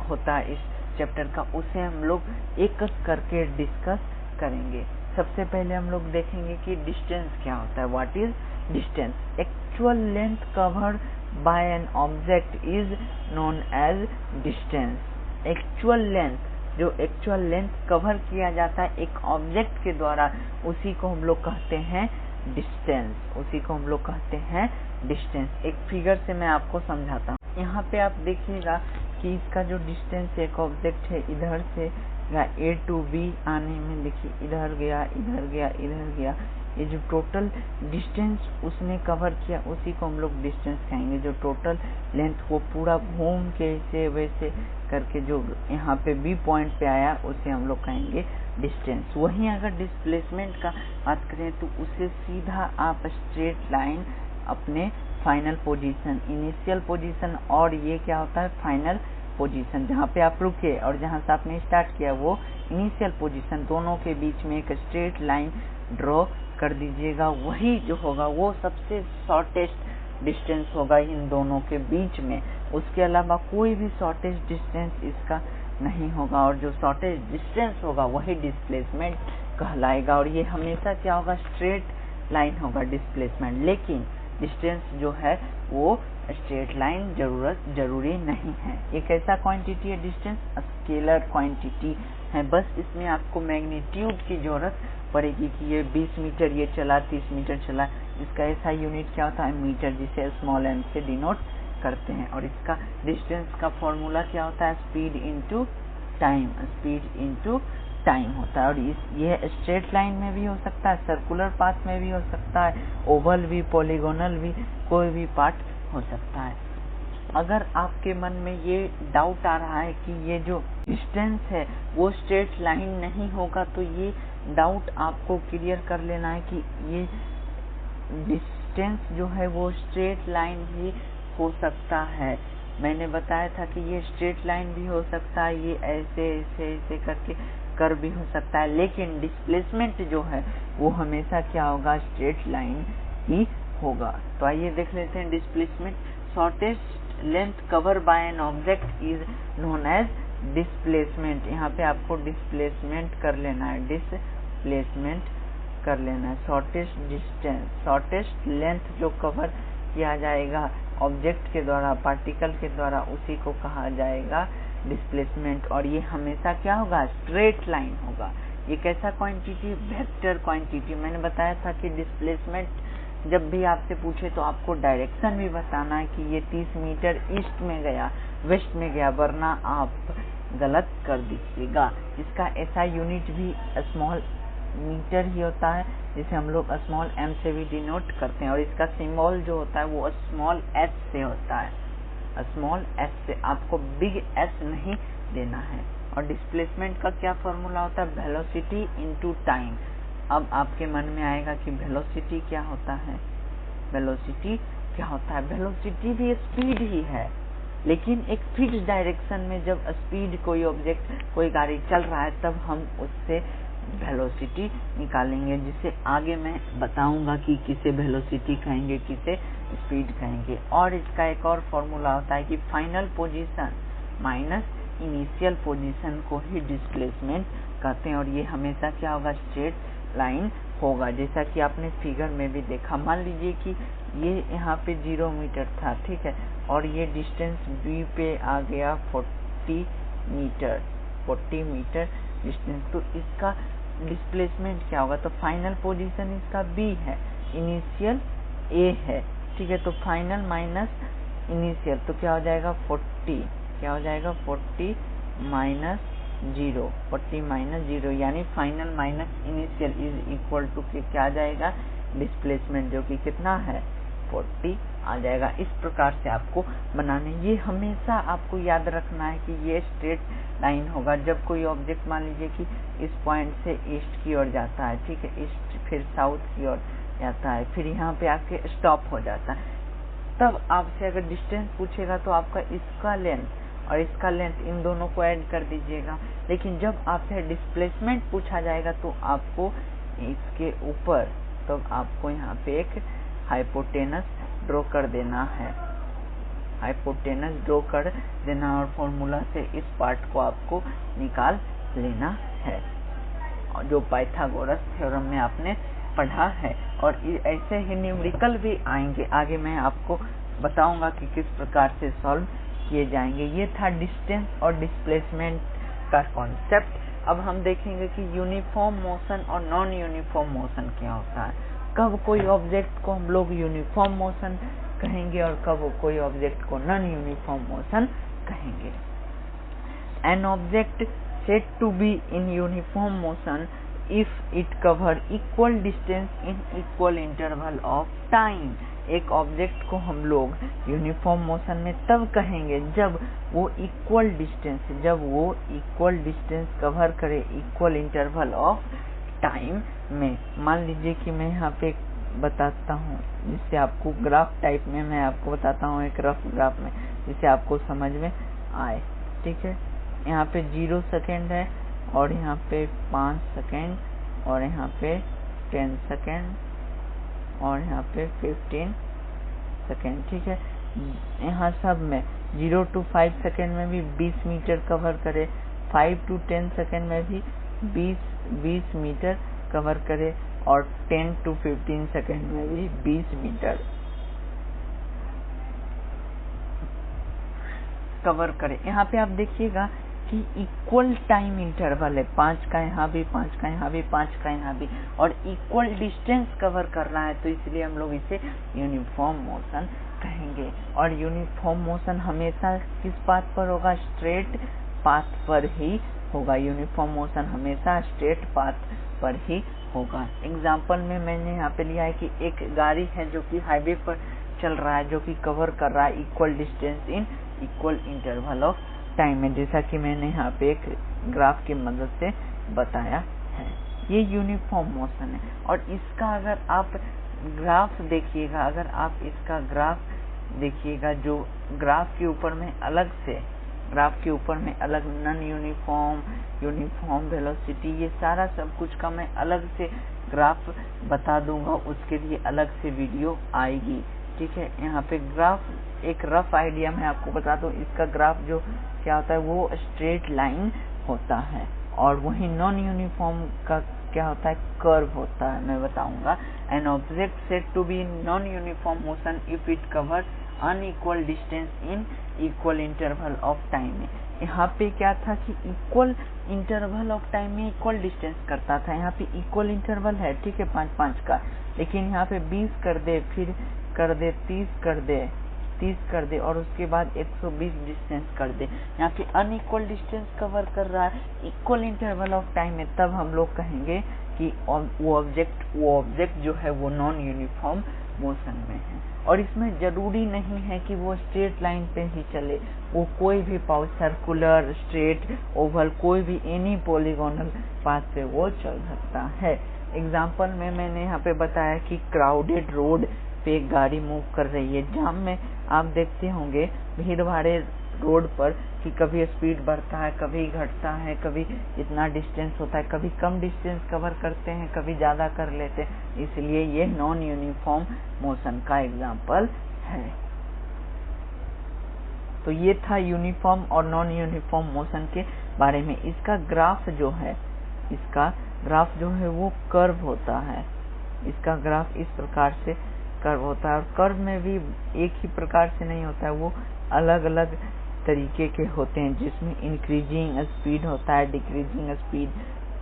होता है इस चैप्टर का, उसे हम लोग एक करके डिस्कस करेंगे। सबसे पहले हम लोग देखेंगे कि डिस्टेंस क्या होता है। What is distance? Actual length covered by an object is known as distance. Actual length, जो एक्चुअल लेंथ कवर किया जाता है एक ऑब्जेक्ट के द्वारा, उसी को हम लोग कहते हैं डिस्टेंस। उसी को हम लोग कहते हैं डिस्टेंस। एक फिगर से मैं आपको समझाता हूँ। यहाँ पे आप देखिएगा कि इसका जो डिस्टेंस एक ऑब्जेक्ट है इधर से A to B आने में, देखिए इधर गया, इधर गया, इधर गया, ये जो टोटल डिस्टेंस उसने कवर किया उसी को हम लोग डिस्टेंस कहेंगे। जो टोटल लेंथ वो पूरा घूम के ऐसे वैसे करके जो यहाँ पे बी पॉइंट पे आया उसे हम लोग कहेंगे डिस्टेंस। वहीं अगर डिस्प्लेसमेंट का बात करें तो उसे सीधा आप स्ट्रेट लाइन अपने फाइनल पोजीशन, इनिशियल पोजीशन और ये क्या होता है फाइनल पोजीशन, जहाँ पे आप रुके और जहाँ से आपने स्टार्ट किया वो इनिशियल पोजीशन, दोनों के बीच में एक स्ट्रेट लाइन ड्रॉ कर दीजिएगा। वही जो होगा वो सबसे शॉर्टेस्ट डिस्टेंस होगा इन दोनों के बीच में। उसके अलावा कोई भी शॉर्टेस्ट डिस्टेंस इसका नहीं होगा, और जो शॉर्टेस्ट डिस्टेंस होगा वही डिस्प्लेसमेंट कहलाएगा। और ये हमेशा क्या होगा स्ट्रेट लाइन होगा डिस्प्लेसमेंट, लेकिन डिस्टेंस जो है वो स्ट्रेट लाइन जरूरी नहीं है। एक ऐसा क्वांटिटी है डिस्टेंस, स्केलर क्वांटिटी है, बस इसमें आपको मैग्नीट्यूड की जरूरत पड़ेगी कि ये 20 मीटर ये चला, 30 मीटर चला। इसका ऐसा यूनिट क्या होता है मीटर, जिसे स्मॉल m से डिनोट करते हैं। और इसका डिस्टेंस का फॉर्मूला क्या होता है speed into time, speed into time होता है। और ये स्ट्रेट लाइन में भी हो सकता है, सर्कुलर पाथ में भी हो सकता है, ओवल भी, पॉलीगोनल भी, कोई भी पार्ट हो सकता है। अगर आपके मन में ये डाउट आ रहा है कि ये जो डिस्टेंस है वो स्ट्रेट लाइन नहीं होगा, तो ये डाउट आपको क्लियर कर लेना है कि ये डिस्टेंस जो है वो स्ट्रेट लाइन भी हो सकता है। मैंने बताया था कि ये स्ट्रेट लाइन भी हो सकता है, ये ऐसे ऐसे ऐसे करके कर भी हो सकता है, लेकिन डिस्प्लेसमेंट जो है वो हमेशा क्या होगा स्ट्रेट लाइन ही होगा। तो आइए देख लेते हैं displacement. Shortest length cover by an object is known as displacement. यहाँ पे आपको डिस्प्लेसमेंट कर लेना है, डिस्प्लेसमेंट कर लेना है। शॉर्टेस्ट डिस्टेंस, शॉर्टेस्ट लेंथ जो कवर किया जाएगा ऑब्जेक्ट के द्वारा, पार्टिकल के द्वारा, उसी को कहा जाएगा डिस्प्लेसमेंट। और ये हमेशा क्या होगा स्ट्रेट लाइन होगा। ये कैसा क्वांटिटी, वेक्टर क्वांटिटी। मैंने बताया था कि डिस्प्लेसमेंट जब भी आपसे पूछे तो आपको डायरेक्शन भी बताना है कि ये 30 मीटर ईस्ट में गया, वेस्ट में गया, वरना आप गलत कर दीजिएगा। इसका ऐसा यूनिट भी स्मॉल मीटर ही होता है, जिसे हम लोग स्मॉल m से भी डिनोट करते हैं। और इसका सिंबल जो होता है वो स्मॉल s से होता है, स्मॉल s से, आपको बिग S नहीं देना है। और डिस्प्लेसमेंट का क्या फॉर्मूला होता है वेलोसिटी इनटू टाइम। अब आपके मन में आएगा कि वेलोसिटी क्या होता है, वेलोसिटी क्या होता है। वेलोसिटी भी स्पीड ही है, लेकिन एक फिक्स डायरेक्शन में जब स्पीड कोई ऑब्जेक्ट, कोई गाड़ी चल रहा है, तब हम उससे वेलोसिटी निकालेंगे, जिसे आगे मैं बताऊंगा कि किसे वेलोसिटी कहेंगे, किसे स्पीड कहेंगे। और इसका एक और फॉर्मूला होता है कि final position minus initial position को ही डिस्प्लेसमेंट कहते हैं। और ये हमेशा क्या होगा स्ट्रेट लाइन होगा, जैसा कि आपने फिगर में भी देखा। मान लीजिए कि ये यहाँ पे 0 मीटर था, ठीक है, और ये डिस्टेंस b पे आ गया 40 मीटर डिस्टेंस, तो इसका डिस्प्लेसमेंट क्या होगा। तो फाइनल पोजीशन इसका b है, इनिशियल a है, ठीक है। तो फाइनल माइनस इनिशियल, तो क्या हो जाएगा 40, क्या हो जाएगा 40 माइनस 0, 40 माइनस 0, यानी final minus initial is equal to क्या आ जाएगा डिस्प्लेसमेंट, जो कि कितना है 40 आ जाएगा। इस प्रकार से आपको बनाने, ये हमेशा आपको याद रखना है कि ये स्ट्रेट लाइन होगा। जब कोई ऑब्जेक्ट मान लीजिए कि इस पॉइंट से ईस्ट की ओर जाता है, ठीक है, ईस्ट फिर साउथ की ओर जाता है, फिर यहाँ पे आके स्टॉप हो जाता है, तब आपसे अगर डिस्टेंस पूछेगा तो आपका इसका लेंथ और इसका लेंथ, इन दोनों को ऐड कर दीजिएगा। लेकिन जब आपसे डिस्प्लेसमेंट पूछा जाएगा तो आपको इसके ऊपर, तो आपको यहाँ पे एक हाइपोटेनस ड्रॉ कर देना है, हाइपोटेनस ड्रॉ कर देना, और फॉर्मूला से इस पार्ट को आपको निकाल लेना है, जो पाइथागोरस थ्योरम में आपने पढ़ा है। और ऐसे ही न्यूमेरिकल भी आएंगे आगे, मैं आपको बताऊंगा कि किस प्रकार से सॉल्व किए जाएंगे। ये था डिस्टेंस और डिस्प्लेसमेंट का कॉन्सेप्ट। अब हम देखेंगे कि यूनिफॉर्म मोशन और नॉन यूनिफॉर्म मोशन क्या होता है, कब कोई ऑब्जेक्ट को हम लोग यूनिफॉर्म मोशन कहेंगे और कब कोई ऑब्जेक्ट को नॉन यूनिफॉर्म मोशन कहेंगे। An object said to be in uniform motion if it cover equal distance in equal interval of time. एक ऑब्जेक्ट को हम लोग यूनिफॉर्म मोशन में तब कहेंगे जब वो इक्वल डिस्टेंस कवर करे इक्वल इंटरवल ऑफ टाइम में। मान लीजिए कि मैं यहाँ पे बताता हूँ, जिससे आपको ग्राफ टाइप में मैं आपको बताता हूँ, एक रफ ग्राफ में, जिससे आपको समझ में आए। ठीक है, यहाँ पे 0 सेकेंड है और यहाँ पे 5 सेकेंड और यहाँ पे 10 सेकेंड और यहाँ पे 15 सेकेंड। ठीक है, यहाँ सब में 0 to 5 सेकेंड में भी 20 मीटर कवर करे, 5 to 10 सेकेंड में भी 20 मीटर कवर करे और 10 to 15 सेकेंड में भी 20 मीटर कवर करे। यहाँ पे आप देखिएगा कि इक्वल टाइम इंटरवल है, 5 का यहाँ भी, 5 का यहाँ भी, 5 का यहाँ भी, और इक्वल डिस्टेंस कवर कर रहा है, तो इसलिए हम लोग इसे यूनिफॉर्म मोशन कहेंगे। और यूनिफॉर्म मोशन हमेशा किस पाथ पर होगा? स्ट्रेट पाथ पर ही होगा। यूनिफॉर्म मोशन हमेशा स्ट्रेट पाथ पर ही होगा। एग्जाम्पल में मैंने यहाँ पे लिया है कि एक गाड़ी है जो कि हाईवे पर चल रहा है, जो कि कवर कर रहा है equal distance in equal interval of time में, जैसा कि मैंने यहाँ पे एक ग्राफ की मदद से बताया है। ये यूनिफॉर्म मोशन है। और इसका अगर आप ग्राफ देखिएगा, अगर आप इसका ग्राफ देखिएगा, जो ग्राफ के ऊपर में अलग से, ग्राफ के ऊपर में अलग नॉन यूनिफॉर्म, यूनिफॉर्म वेलोसिटी, ये सारा सब कुछ का मैं अलग से ग्राफ बता दूंगा, उसके लिए अलग से वीडियो आएगी। ठीक है, यहाँ पे ग्राफ एक रफ आइडिया मैं आपको बता दूं, इसका ग्राफ जो क्या होता है वो स्ट्रेट लाइन होता है, और वही नॉन यूनिफॉर्म का क्या होता है? कर्व होता है। मैं बताऊंगा। An object said to be non uniform motion if it cover unequal distance in equal interval of time में। यहाँ पे क्या था कि इक्वल इंटरवल ऑफ टाइम में इक्वल डिस्टेंस करता था। यहाँ पे इक्वल इंटरवल है, ठीक है, 5-5 का, लेकिन यहाँ पे 20 कर दे, फिर कर दे 30 कर दे और उसके बाद 120 डिस्टेंस कर दे। यहाँ पे अनइक्वल डिस्टेंस कवर कर रहा है इक्वल इंटरवल ऑफ टाइम में, तब हम लोग कहेंगे कि वो ऑब्जेक्ट जो है वो नॉन यूनिफॉर्म मोशन में है। और इसमें जरूरी नहीं है कि वो स्ट्रेट लाइन पे ही चले, वो कोई भी पाथ, सर्कुलर, स्ट्रेट, ओवल, कोई भी एनी पॉलीगोनल पाथ पे वो चल सकता है। एग्जाम्पल में मैंने यहाँ पे बताया कि क्राउडेड रोड पे एक गाड़ी मूव कर रही है। जाम में आप देखते होंगे भीड़ भाड़े रोड पर कि कभी स्पीड बढ़ता है, कभी घटता है, कभी इतना डिस्टेंस होता है, कभी कम डिस्टेंस कवर करते हैं, कभी ज्यादा कर लेते हैं। इसलिए ये नॉन यूनिफॉर्म मोशन का एग्जाम्पल है। तो ये था यूनिफॉर्म और नॉन यूनिफॉर्म मोशन के बारे में। इसका ग्राफ जो है, वो कर्व होता है। इसका ग्राफ इस प्रकार से कर्व होता है, और कर्व में भी एक ही प्रकार से नहीं होता है, वो अलग अलग तरीके के होते हैं, जिसमें इंक्रीजिंग स्पीड होता है, डिक्रीजिंग स्पीड,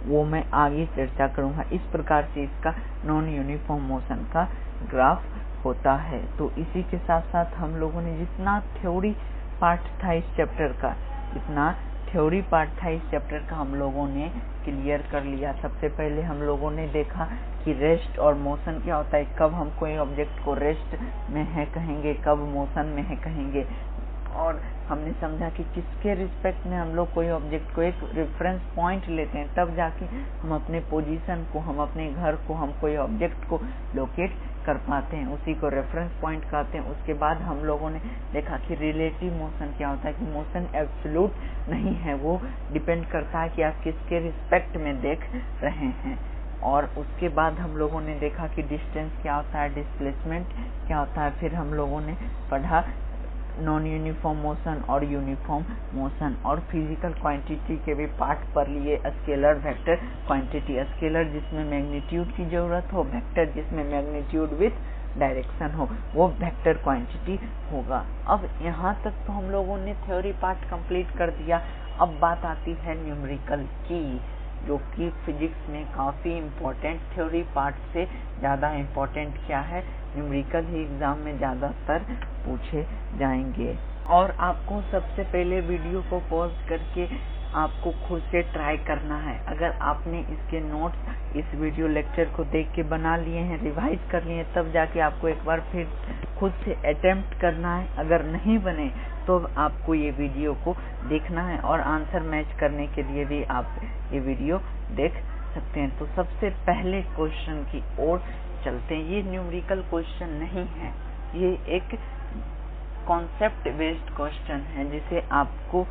वो मैं आगे चर्चा करूंगा। इस प्रकार से इसका नॉन यूनिफॉर्म मोशन का ग्राफ होता है। तो इसी के साथ साथ हम लोगों ने जितना थ्योरी पार्ट था इस चैप्टर का हम लोगों ने क्लियर कर लिया। सबसे पहले हम लोगों ने देखा कि रेस्ट और मोशन क्या होता है, कब हम कोई ऑब्जेक्ट को रेस्ट में है कहेंगे, कब मोशन में है कहेंगे, और हमने समझा कि किसके रिस्पेक्ट में हम लोग कोई ऑब्जेक्ट को एक रेफरेंस पॉइंट लेते हैं, तब जाके हम अपने पोजीशन को, हम अपने घर को, हम कोई ऑब्जेक्ट को लोकेट कर पाते हैं, उसी को रेफरेंस पॉइंट कहते हैं। उसके बाद हम लोगों ने देखा कि रिलेटिव मोशन क्या होता है, कि मोशन एब्सोल्यूट नहीं है, वो डिपेंड करता है कि आप किसके रिस्पेक्ट में देख रहे हैं। और उसके बाद हम लोगों ने देखा कि डिस्टेंस क्या होता है, डिस्प्लेसमेंट क्या होता है। फिर हम लोगों ने पढ़ा नॉन यूनिफॉर्म मोशन और यूनिफॉर्म मोशन, और फिजिकल क्वांटिटी के भी पार्ट पर लिए, स्केलर, वेक्टर, क्वांटिटी। स्केलर जिसमें मैग्नीट्यूड की जरूरत हो, वेक्टर जिसमें मैग्नीट्यूड विथ डायरेक्शन हो, वो वेक्टर क्वांटिटी होगा। अब यहाँ तक तो हम लोगों ने थ्योरी पार्ट कंप्लीट कर दिया। अब बात आती है न्यूमेरिकल की, जो कि फिजिक्स में काफी इम्पोर्टेंट, थ्योरी पार्ट से ज्यादा इम्पोर्टेंट क्या है, न्यूमेरिकल ही एग्जाम में ज्यादातर पूछे जाएंगे। और आपको सबसे पहले वीडियो को पॉज करके आपको खुद से ट्राई करना है। अगर आपने इसके नोट्स इस वीडियो लेक्चर को देख के बना लिए हैं, रिवाइज कर लिए हैं, तब जाके आपको एक बार फिर खुद से अटेम्प्ट करना है। अगर नहीं बने तो आपको ये वीडियो को देखना है और आंसर मैच करने के लिए भी आप ये वीडियो देख सकते हैं। तो सबसे पहले क्वेश्चन की ओर चलते हैं। ये न्यूमेरिकल क्वेश्चन नहीं है, ये एक कॉन्सेप्ट बेस्ड क्वेश्चन है जिसे आपको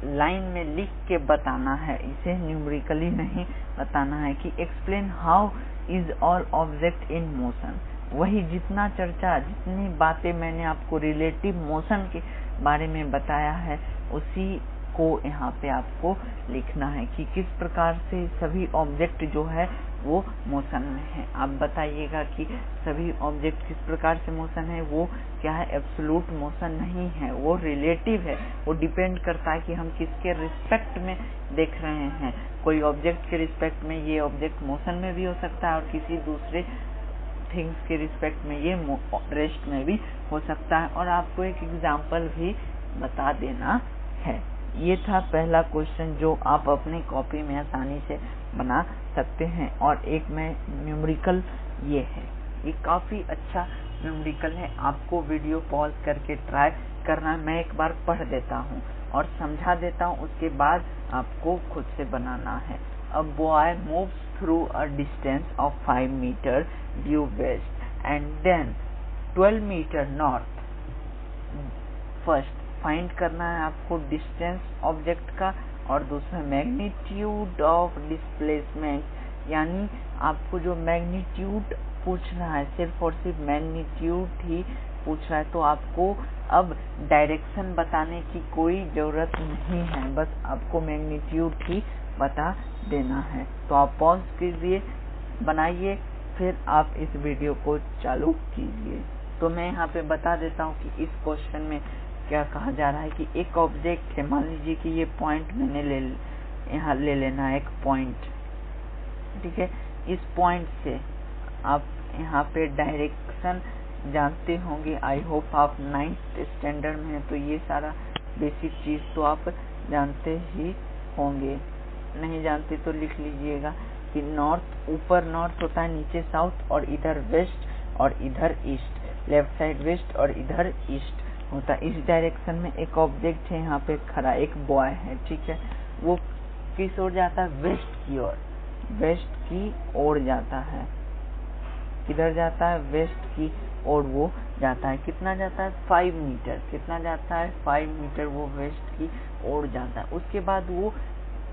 लाइन में लिख के बताना है। इसे न्यूमेरिकली नहीं बताना है कि explain how is all object in motion. वही जितना चर्चा, जितनी बातें मैंने आपको रिलेटिव मोशन के बारे में बताया है, उसी को यहाँ पे आपको लिखना है कि किस प्रकार से सभी ऑब्जेक्ट जो है वो मोशन में है। आप बताइएगा कि सभी ऑब्जेक्ट किस प्रकार से मोशन है। वो क्या है, एब्सोल्यूट मोशन नहीं है, वो रिलेटिव है। वो डिपेंड करता है कि हम किसके रिस्पेक्ट में देख रहे हैं। कोई ऑब्जेक्ट के रिस्पेक्ट में ये ऑब्जेक्ट मोशन में भी हो सकता है और किसी दूसरे थिंग्स के रिस्पेक्ट में ये रेस्ट में भी हो सकता है। और आपको एक एग्जाम्पल भी बता देना है। ये था पहला क्वेश्चन जो आप अपनी कॉपी में आसानी से बना सकते हैं। और एक में न्यूमेरिकल ये है, ये काफी अच्छा न्यूमेरिकल है। आपको वीडियो पॉज करके ट्राई करना। मैं एक बार पढ़ देता हूँ और समझा देता हूँ, उसके बाद आपको खुद से बनाना है। A boy moves through a distance of 5 meter due west and then 12 meter north. First find करना है आपको डिस्टेंस ऑब्जेक्ट का और दूसरा मैग्नीट्यूड ऑफ डिस्प्लेसमेंट, यानी आपको जो मैग्नीट्यूड पूछना है, सिर्फ और सिर्फ मैग्नीट्यूड ही पूछ रहा है। तो आपको अब डायरेक्शन बताने की कोई जरूरत नहीं है, बस आपको मैग्नीट्यूड ही बता देना है। तो आप पॉज कीजिए, बनाइए, फिर आप इस वीडियो को चालू कीजिए। तो मैं यहाँ पे बता देता हूँ कि इस क्वेश्चन में क्या कहा जा रहा है कि एक ऑब्जेक्ट है, मान लीजिए कि ये पॉइंट मैंने यहाँ ले लेना है, एक पॉइंट, ठीक है। इस पॉइंट से आप यहाँ पे डायरेक्शन जानते होंगे। आई होप आप 9th स्टैंडर्ड में हैं, तो ये सारा बेसिक चीज तो आप जानते ही होंगे। नहीं जानते तो लिख लीजिएगा कि नॉर्थ, ऊपर नॉर्थ होता है, नीचे साउथ, और इधर वेस्ट और इधर ईस्ट, लेफ्ट साइड वेस्ट और इधर ईस्ट होता है। इस डायरेक्शन में एक ऑब्जेक्ट है यहाँ पे खड़ा, एक बॉय है, ठीक है। वो किस ओर जाता है, वेस्ट की ओर, वेस्ट की ओर जाता है। किधर जाता है, वेस्ट की ओर वो जाता है। कितना जाता है, 5 मीटर। कितना जाता है, 5 मीटर वो वेस्ट की ओर जाता है। उसके बाद वो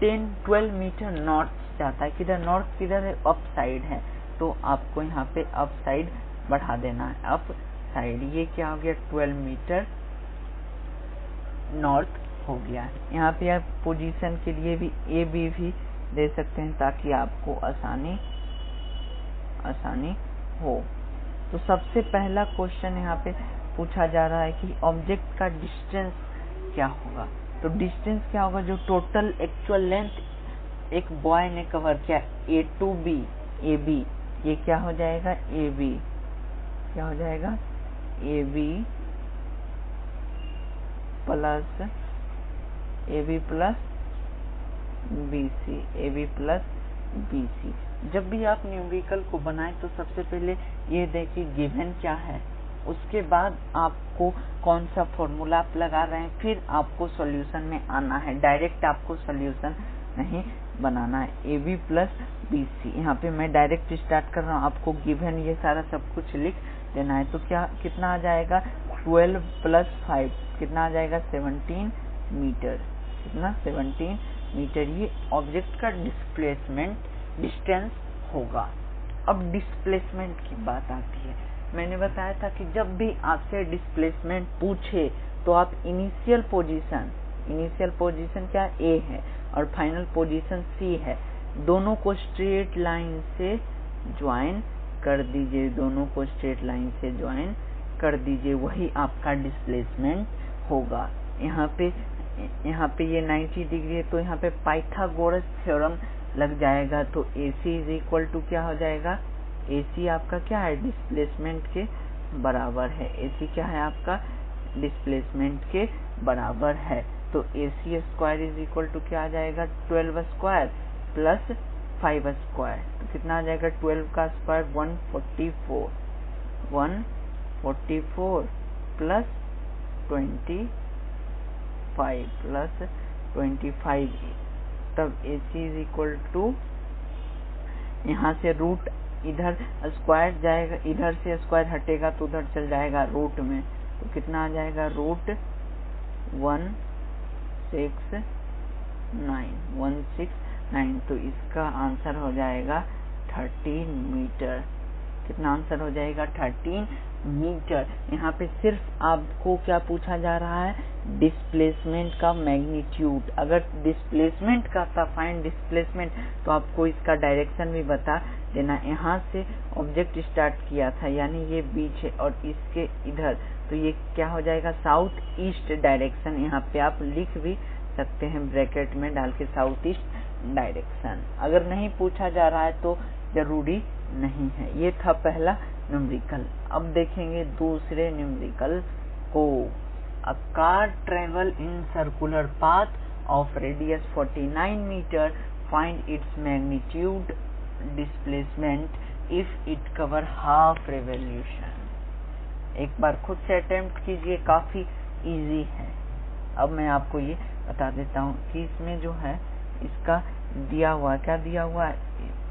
10-12 मीटर नॉर्थ जाता है। किधर, नॉर्थ किधर है, अप साइड है, तो आपको यहाँ पे अप साइड बढ़ा देना है, अप साइड। ये क्या हो गया, 12 मीटर नॉर्थ हो गया। यहाँ पे आप पोजीशन के लिए भी ए बी भी दे सकते हैं ताकि आपको आसानी हो। तो सबसे पहला क्वेश्चन यहाँ पे पूछा जा रहा है कि ऑब्जेक्ट का डिस्टेंस क्या होगा। तो डिस्टेंस क्या होगा, जो टोटल एक्चुअल लेंथ एक बॉय ने कवर किया, A to B, A B, ये क्या हो जाएगा, ए बी, क्या हो जाएगा, A B plus B C, A B plus B C. जब भी आप न्यूमेरिकल को बनाएं तो सबसे पहले ये देखिए गिवन क्या है, उसके बाद आपको कौन सा फॉर्मूला आप लगा रहे हैं, फिर आपको सॉल्यूशन में आना है। डायरेक्ट आपको सॉल्यूशन नहीं बनाना है। A B plus B C, यहाँ पे मैं डायरेक्ट स्टार्ट कर रहा हूँ, आपको गिवन ये सारा सब कुछ लिख देना है। तो क्या कितना आ जाएगा, 12 प्लस 5 कितना आ जाएगा, 17 मीटर। कितना, 17 मीटर। ये ऑब्जेक्ट का डिस्प्लेसमेंट डिस्टेंस होगा। अब डिस्प्लेसमेंट की बात आती है। मैंने बताया था कि जब भी आपसे डिस्प्लेसमेंट पूछे तो आप इनिशियल पोजीशन क्या ए है और फाइनल पोजीशन सी है, दोनों को स्ट्रेट लाइन से ज्वाइन कर दीजिए, दोनों को स्ट्रेट लाइन से ज्वाइन कर दीजिए, वही आपका डिस्प्लेसमेंट होगा। यहाँ पे ये 90 डिग्री है, तो यहाँ पे पाइथागोरस थ्योरम लग जाएगा। तो AC इज इक्वल टू क्या हो जाएगा, AC आपका क्या है, डिस्प्लेसमेंट के बराबर है। AC क्या है आपका, डिस्प्लेसमेंट के बराबर है। तो AC square is equal to क्या आ जाएगा 12 स्क्वायर प्लस 5 स्क्वायर, तो कितना आ जाएगा 12 का स्क्वायर 144 प्लस 25 तब AC इज इक्वल टू, यहाँ से रूट इधर स्क्वायर जाएगा, इधर से स्क्वायर हटेगा तो उधर चल जाएगा रूट में, तो कितना आ जाएगा रूट 169, तो इसका आंसर हो जाएगा 13 मीटर। कितना आंसर हो जाएगा 13 मीटर। यहाँ पे सिर्फ आपको क्या पूछा जा रहा है, डिस्प्लेसमेंट का मैग्नीट्यूड। अगर डिस्प्लेसमेंट का था फाइंड डिस्प्लेसमेंट, तो आपको इसका डायरेक्शन भी बता देना। यहाँ से ऑब्जेक्ट स्टार्ट किया था, यानी ये बीच है और इसके इधर, तो ये क्या हो जाएगा साउथ ईस्ट डायरेक्शन। यहाँ पे आप लिख भी सकते हैं ब्रैकेट में डाल के साउथ ईस्ट डायरेक्शन। अगर नहीं पूछा जा रहा है तो जरूरी नहीं है। ये था पहला न्यूमेरिकल। अब देखेंगे दूसरे न्यूमेरिकल को। A car travel in circular path of radius 49 metre, find its magnitude displacement if it cover half revolution. एक बार खुद से अटेम्प्ट कीजिए, काफी इजी है। अब मैं आपको ये बता देता हूँ कि इसमें जो है इसका दिया हुआ, क्या दिया हुआ है,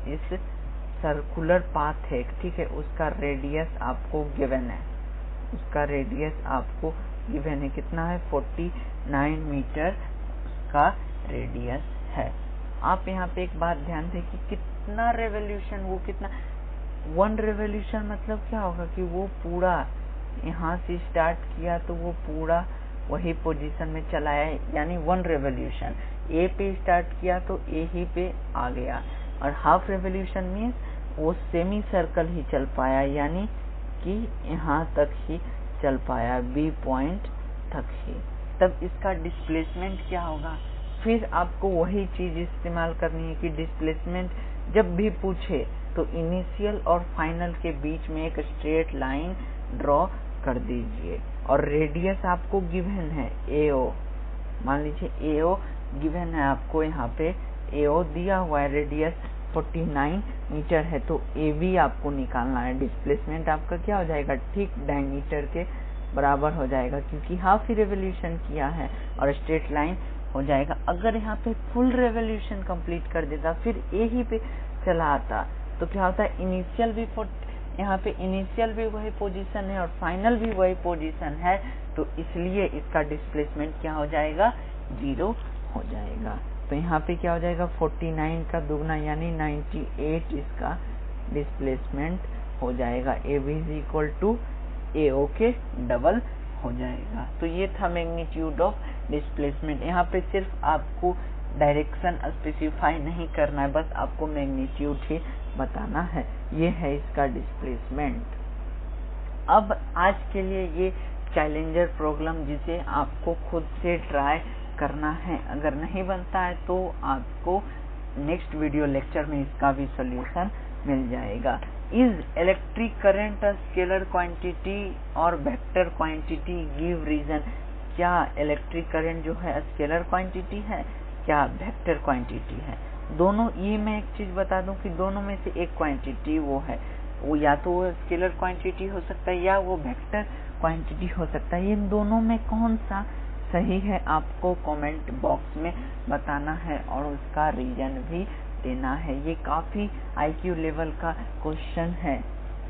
इस सर्कुलर पाथ है, ठीक है, उसका रेडियस आपको गिवन है, उसका रेडियस आपको गिवन है, कितना है 49 मीटर उसका रेडियस है। आप यहाँ पे एक बात ध्यान दें कि कितना रेवोल्यूशन, वो कितना 1 रेवोल्यूशन मतलब क्या होगा कि वो पूरा यहाँ से स्टार्ट किया तो वो पूरा वही पोजीशन में चला है, यानी 1 रेवोल्यूशन। ए पे स्टार्ट किया तो ए ही पे आ गया, और हाफ रेवोल्यूशन मीन्स वो सेमी सर्कल ही चल पाया, यानी कि यहाँ तक ही चल पाया, बी पॉइंट तक ही। तब इसका डिस्प्लेसमेंट क्या होगा, फिर आपको वही चीज इस्तेमाल करनी है कि डिस्प्लेसमेंट जब भी पूछे तो इनिशियल और फाइनल के बीच में एक स्ट्रेट लाइन ड्रॉ कर दीजिए, और रेडियस आपको गिवन है AO, मान लीजिए AO गिवन है आपको, यहाँ पे AO दिया हुआ है, रेडियस 49 मीटर है, तो AB आपको निकालना है। डिस्प्लेसमेंट आपका क्या हो जाएगा, ठीक डायमीटर के बराबर हो जाएगा, क्योंकि हाफ ही रेवोल्यूशन किया है, और स्ट्रेट लाइन हो जाएगा। अगर यहाँ पे फुल रेवोल्यूशन कंप्लीट कर देता, फिर A ही पे चला आता, तो क्या होता है इनिशियल भी यहाँ पे इनिशियल भी वही पोजीशन है और फाइनल भी वही पोजीशन है, तो इसलिए इसका डिस्प्लेसमेंट क्या हो जाएगा 0 हो जाएगा। तो यहाँ पे क्या हो जाएगा 49 का दुगना यानी 98 इसका डिस्प्लेसमेंट हो जाएगा। AB is equal to AO के डबल हो जाएगा। तो ये था मैग्नीट्यूड ऑफ डिस्प्लेसमेंट। यहाँ पे सिर्फ आपको डायरेक्शन स्पेसिफाई नहीं करना है, बस आपको मैग्नीट्यूड ही बताना है। ये है इसका डिस्प्लेसमेंट। अब आज के लिए ये चैलेंजर प्रॉब्लम, जिसे आपको खुद से ट्राई करना है। अगर नहीं बनता है तो आपको नेक्स्ट वीडियो लेक्चर में इसका भी सॉल्यूशन मिल जाएगा। Is electric current a scalar quantity और वेक्टर क्वांटिटी, गिव रीजन। क्या इलेक्ट्रिक करंट जो है स्केलर क्वांटिटी है, क्या वेक्टर क्वांटिटी है? दोनों, ये मैं एक चीज बता दूं कि दोनों में से एक क्वांटिटी वो है, वो या तो वो स्केलर क्वांटिटी हो सकता है या वो वेक्टर क्वांटिटी हो सकता है। इन दोनों में कौन सा सही है आपको कमेंट बॉक्स में बताना है और उसका रीजन भी देना है। ये काफी IQ लेवल का क्वेश्चन है।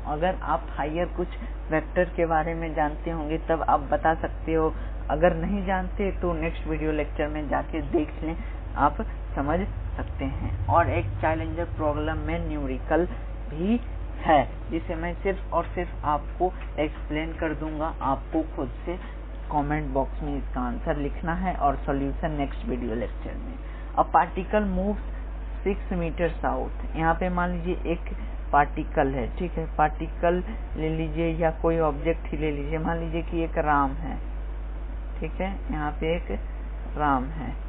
अगर आप हायर कुछ वेक्टर के बारे में जानते होंगे तब आप बता सकते हो, अगर नहीं जानते तो नेक्स्ट वीडियो लेक्चर में जाके देख लें, आप समझ सकते हैं। और एक चैलेंजर प्रॉब्लम में न्यूमेरिकल भी है, जिसे मैं सिर्फ और सिर्फ आपको एक्सप्लेन कर दूंगा। आपको खुद से कमेंट बॉक्स में इसका आंसर लिखना है और सॉल्यूशन नेक्स्ट वीडियो लेक्चर में। A particle moves 6 metre south. यहाँ पे मान लीजिए एक पार्टिकल है, ठीक है, पार्टिकल ले लीजिए या कोई ऑब्जेक्ट ही ले लीजिए। मान लीजिए कि एक राम है, ठीक है, यहाँ पे एक राम है।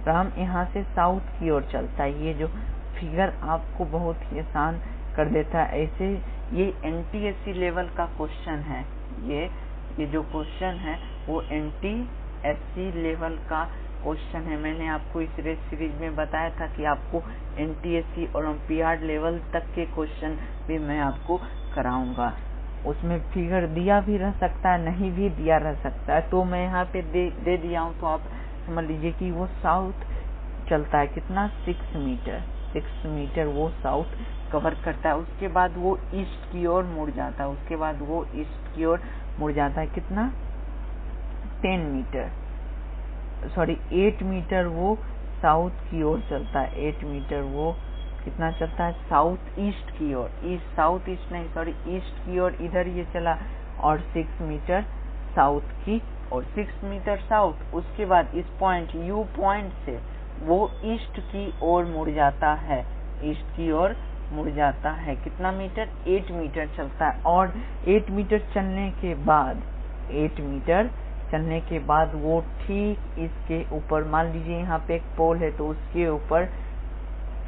राम यहाँ से साउथ की ओर चलता है। ये जो फिगर आपको बहुत ही आसान कर देता है। ऐसे ये NTSC लेवल का क्वेश्चन है। ये जो क्वेश्चन है वो NTSC SC लेवल का क्वेश्चन है। मैंने आपको इस रेस सीरीज में बताया था कि आपको NTSC ओलंपियाड लेवल तक के क्वेश्चन भी मैं आपको कराऊंगा। उसमें फिगर दिया भी रह सकता है, नहीं भी दिया रह सकता है, तो मैं यहाँ पे दे दिया हूँ। तो आप समझ लीजिए कि वो साउथ चलता है कितना, 6 मीटर वो साउथ कवर करता है। उसके बाद वो ईस्ट की ओर मुड़ जाता है, उसके बाद वो ईस्ट की ओर मुड़ जाता है कितना, 8 मीटर वो साउथ की ओर चलता है। 8 मीटर वो कितना चलता है, साउथ ईस्ट की ओर, ईस्ट की ओर इधर ये चला, और 6 मीटर साउथ की और 6 मीटर साउथ। उसके बाद इस पॉइंट U पॉइंट से वो ईस्ट की ओर मुड़ जाता है, ईस्ट की ओर मुड़ जाता है। कितना मीटर, 8 मीटर चलता है। और 8 मीटर चलने के बाद, 8 मीटर चलने के बाद वो ठीक इसके ऊपर, मान लीजिए यहाँ पे एक पोल है तो उसके ऊपर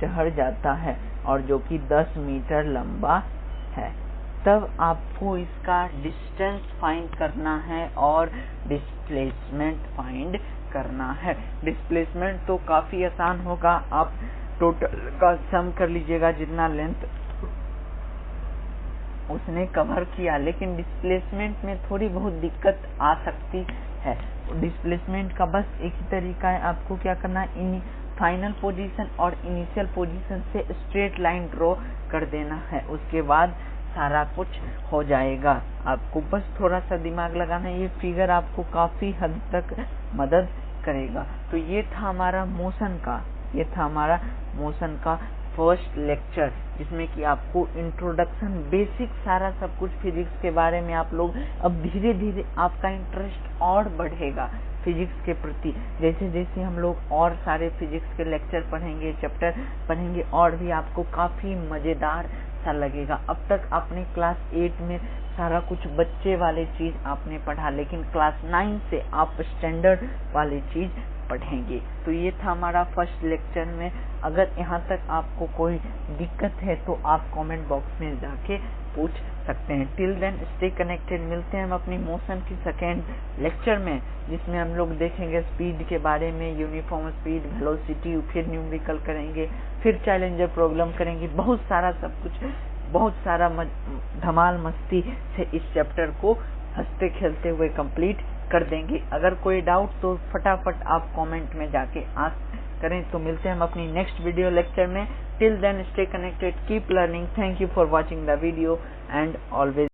चढ़ जाता है, और जो कि 10 मीटर लंबा है। तब आपको इसका डिस्टेंस फाइंड करना है और डिस्प्लेसमेंट फाइंड करना है। डिस्प्लेसमेंट तो काफी आसान होगा, आप टोटल का सम कर लीजिएगा जितना लेंथ उसने कवर किया। लेकिन डिस्प्लेसमेंट में थोड़ी बहुत दिक्कत आ सकती है। डिस्प्लेसमेंट का बस एक ही तरीका है, आपको क्या करना है, फाइनल पोजीशन और इनिशियल पोजीशन से स्ट्रेट लाइन ड्रॉ कर देना है। उसके बाद सारा कुछ हो जाएगा। आपको बस थोड़ा सा दिमाग लगाना है, ये फिगर आपको काफी हद तक मदद करेगा। तो ये था हमारा मोशन का फर्स्ट लेक्चर, जिसमें कि आपको इंट्रोडक्शन, बेसिक सारा सब कुछ फिजिक्स के बारे में आप लोग, अब धीरे धीरे आपका इंटरेस्ट और बढ़ेगा फिजिक्स के प्रति। जैसे जैसे हम लोग और सारे फिजिक्स के लेक्चर पढ़ेंगे, चैप्टर पढ़ेंगे, और भी आपको काफी मजेदार सा लगेगा। अब तक आपने क्लास 8 में सारा कुछ बच्चे वाले चीज आपने पढ़ा, लेकिन क्लास 9 से आप स्टैंडर्ड वाली चीज पढ़ेंगे। तो ये था हमारा फर्स्ट लेक्चर में। अगर यहाँ तक आपको कोई दिक्कत है तो आप कमेंट बॉक्स में जाके पूछ सकते हैं। Till then stay connected. मिलते हैं हम अपनी मोशन की सेकेंड लेक्चर में, जिसमें हम लोग देखेंगे स्पीड के बारे में, यूनिफॉर्म स्पीड, वेलोसिटी, फिर न्यूमेरिकल करेंगे, फिर चैलेंजर प्रॉब्लम करेंगे। बहुत सारा सब कुछ, बहुत सारा धमाल मस्ती से इस चैप्टर को हंसते खेलते हुए कंप्लीट कर देंगे। अगर कोई डाउट तो फटाफट आप कमेंट में जाके आस्क करें। तो मिलते हैं हम अपनी नेक्स्ट वीडियो लेक्चर में। Till then stay connected, keep learning. Thank you for watching the video and always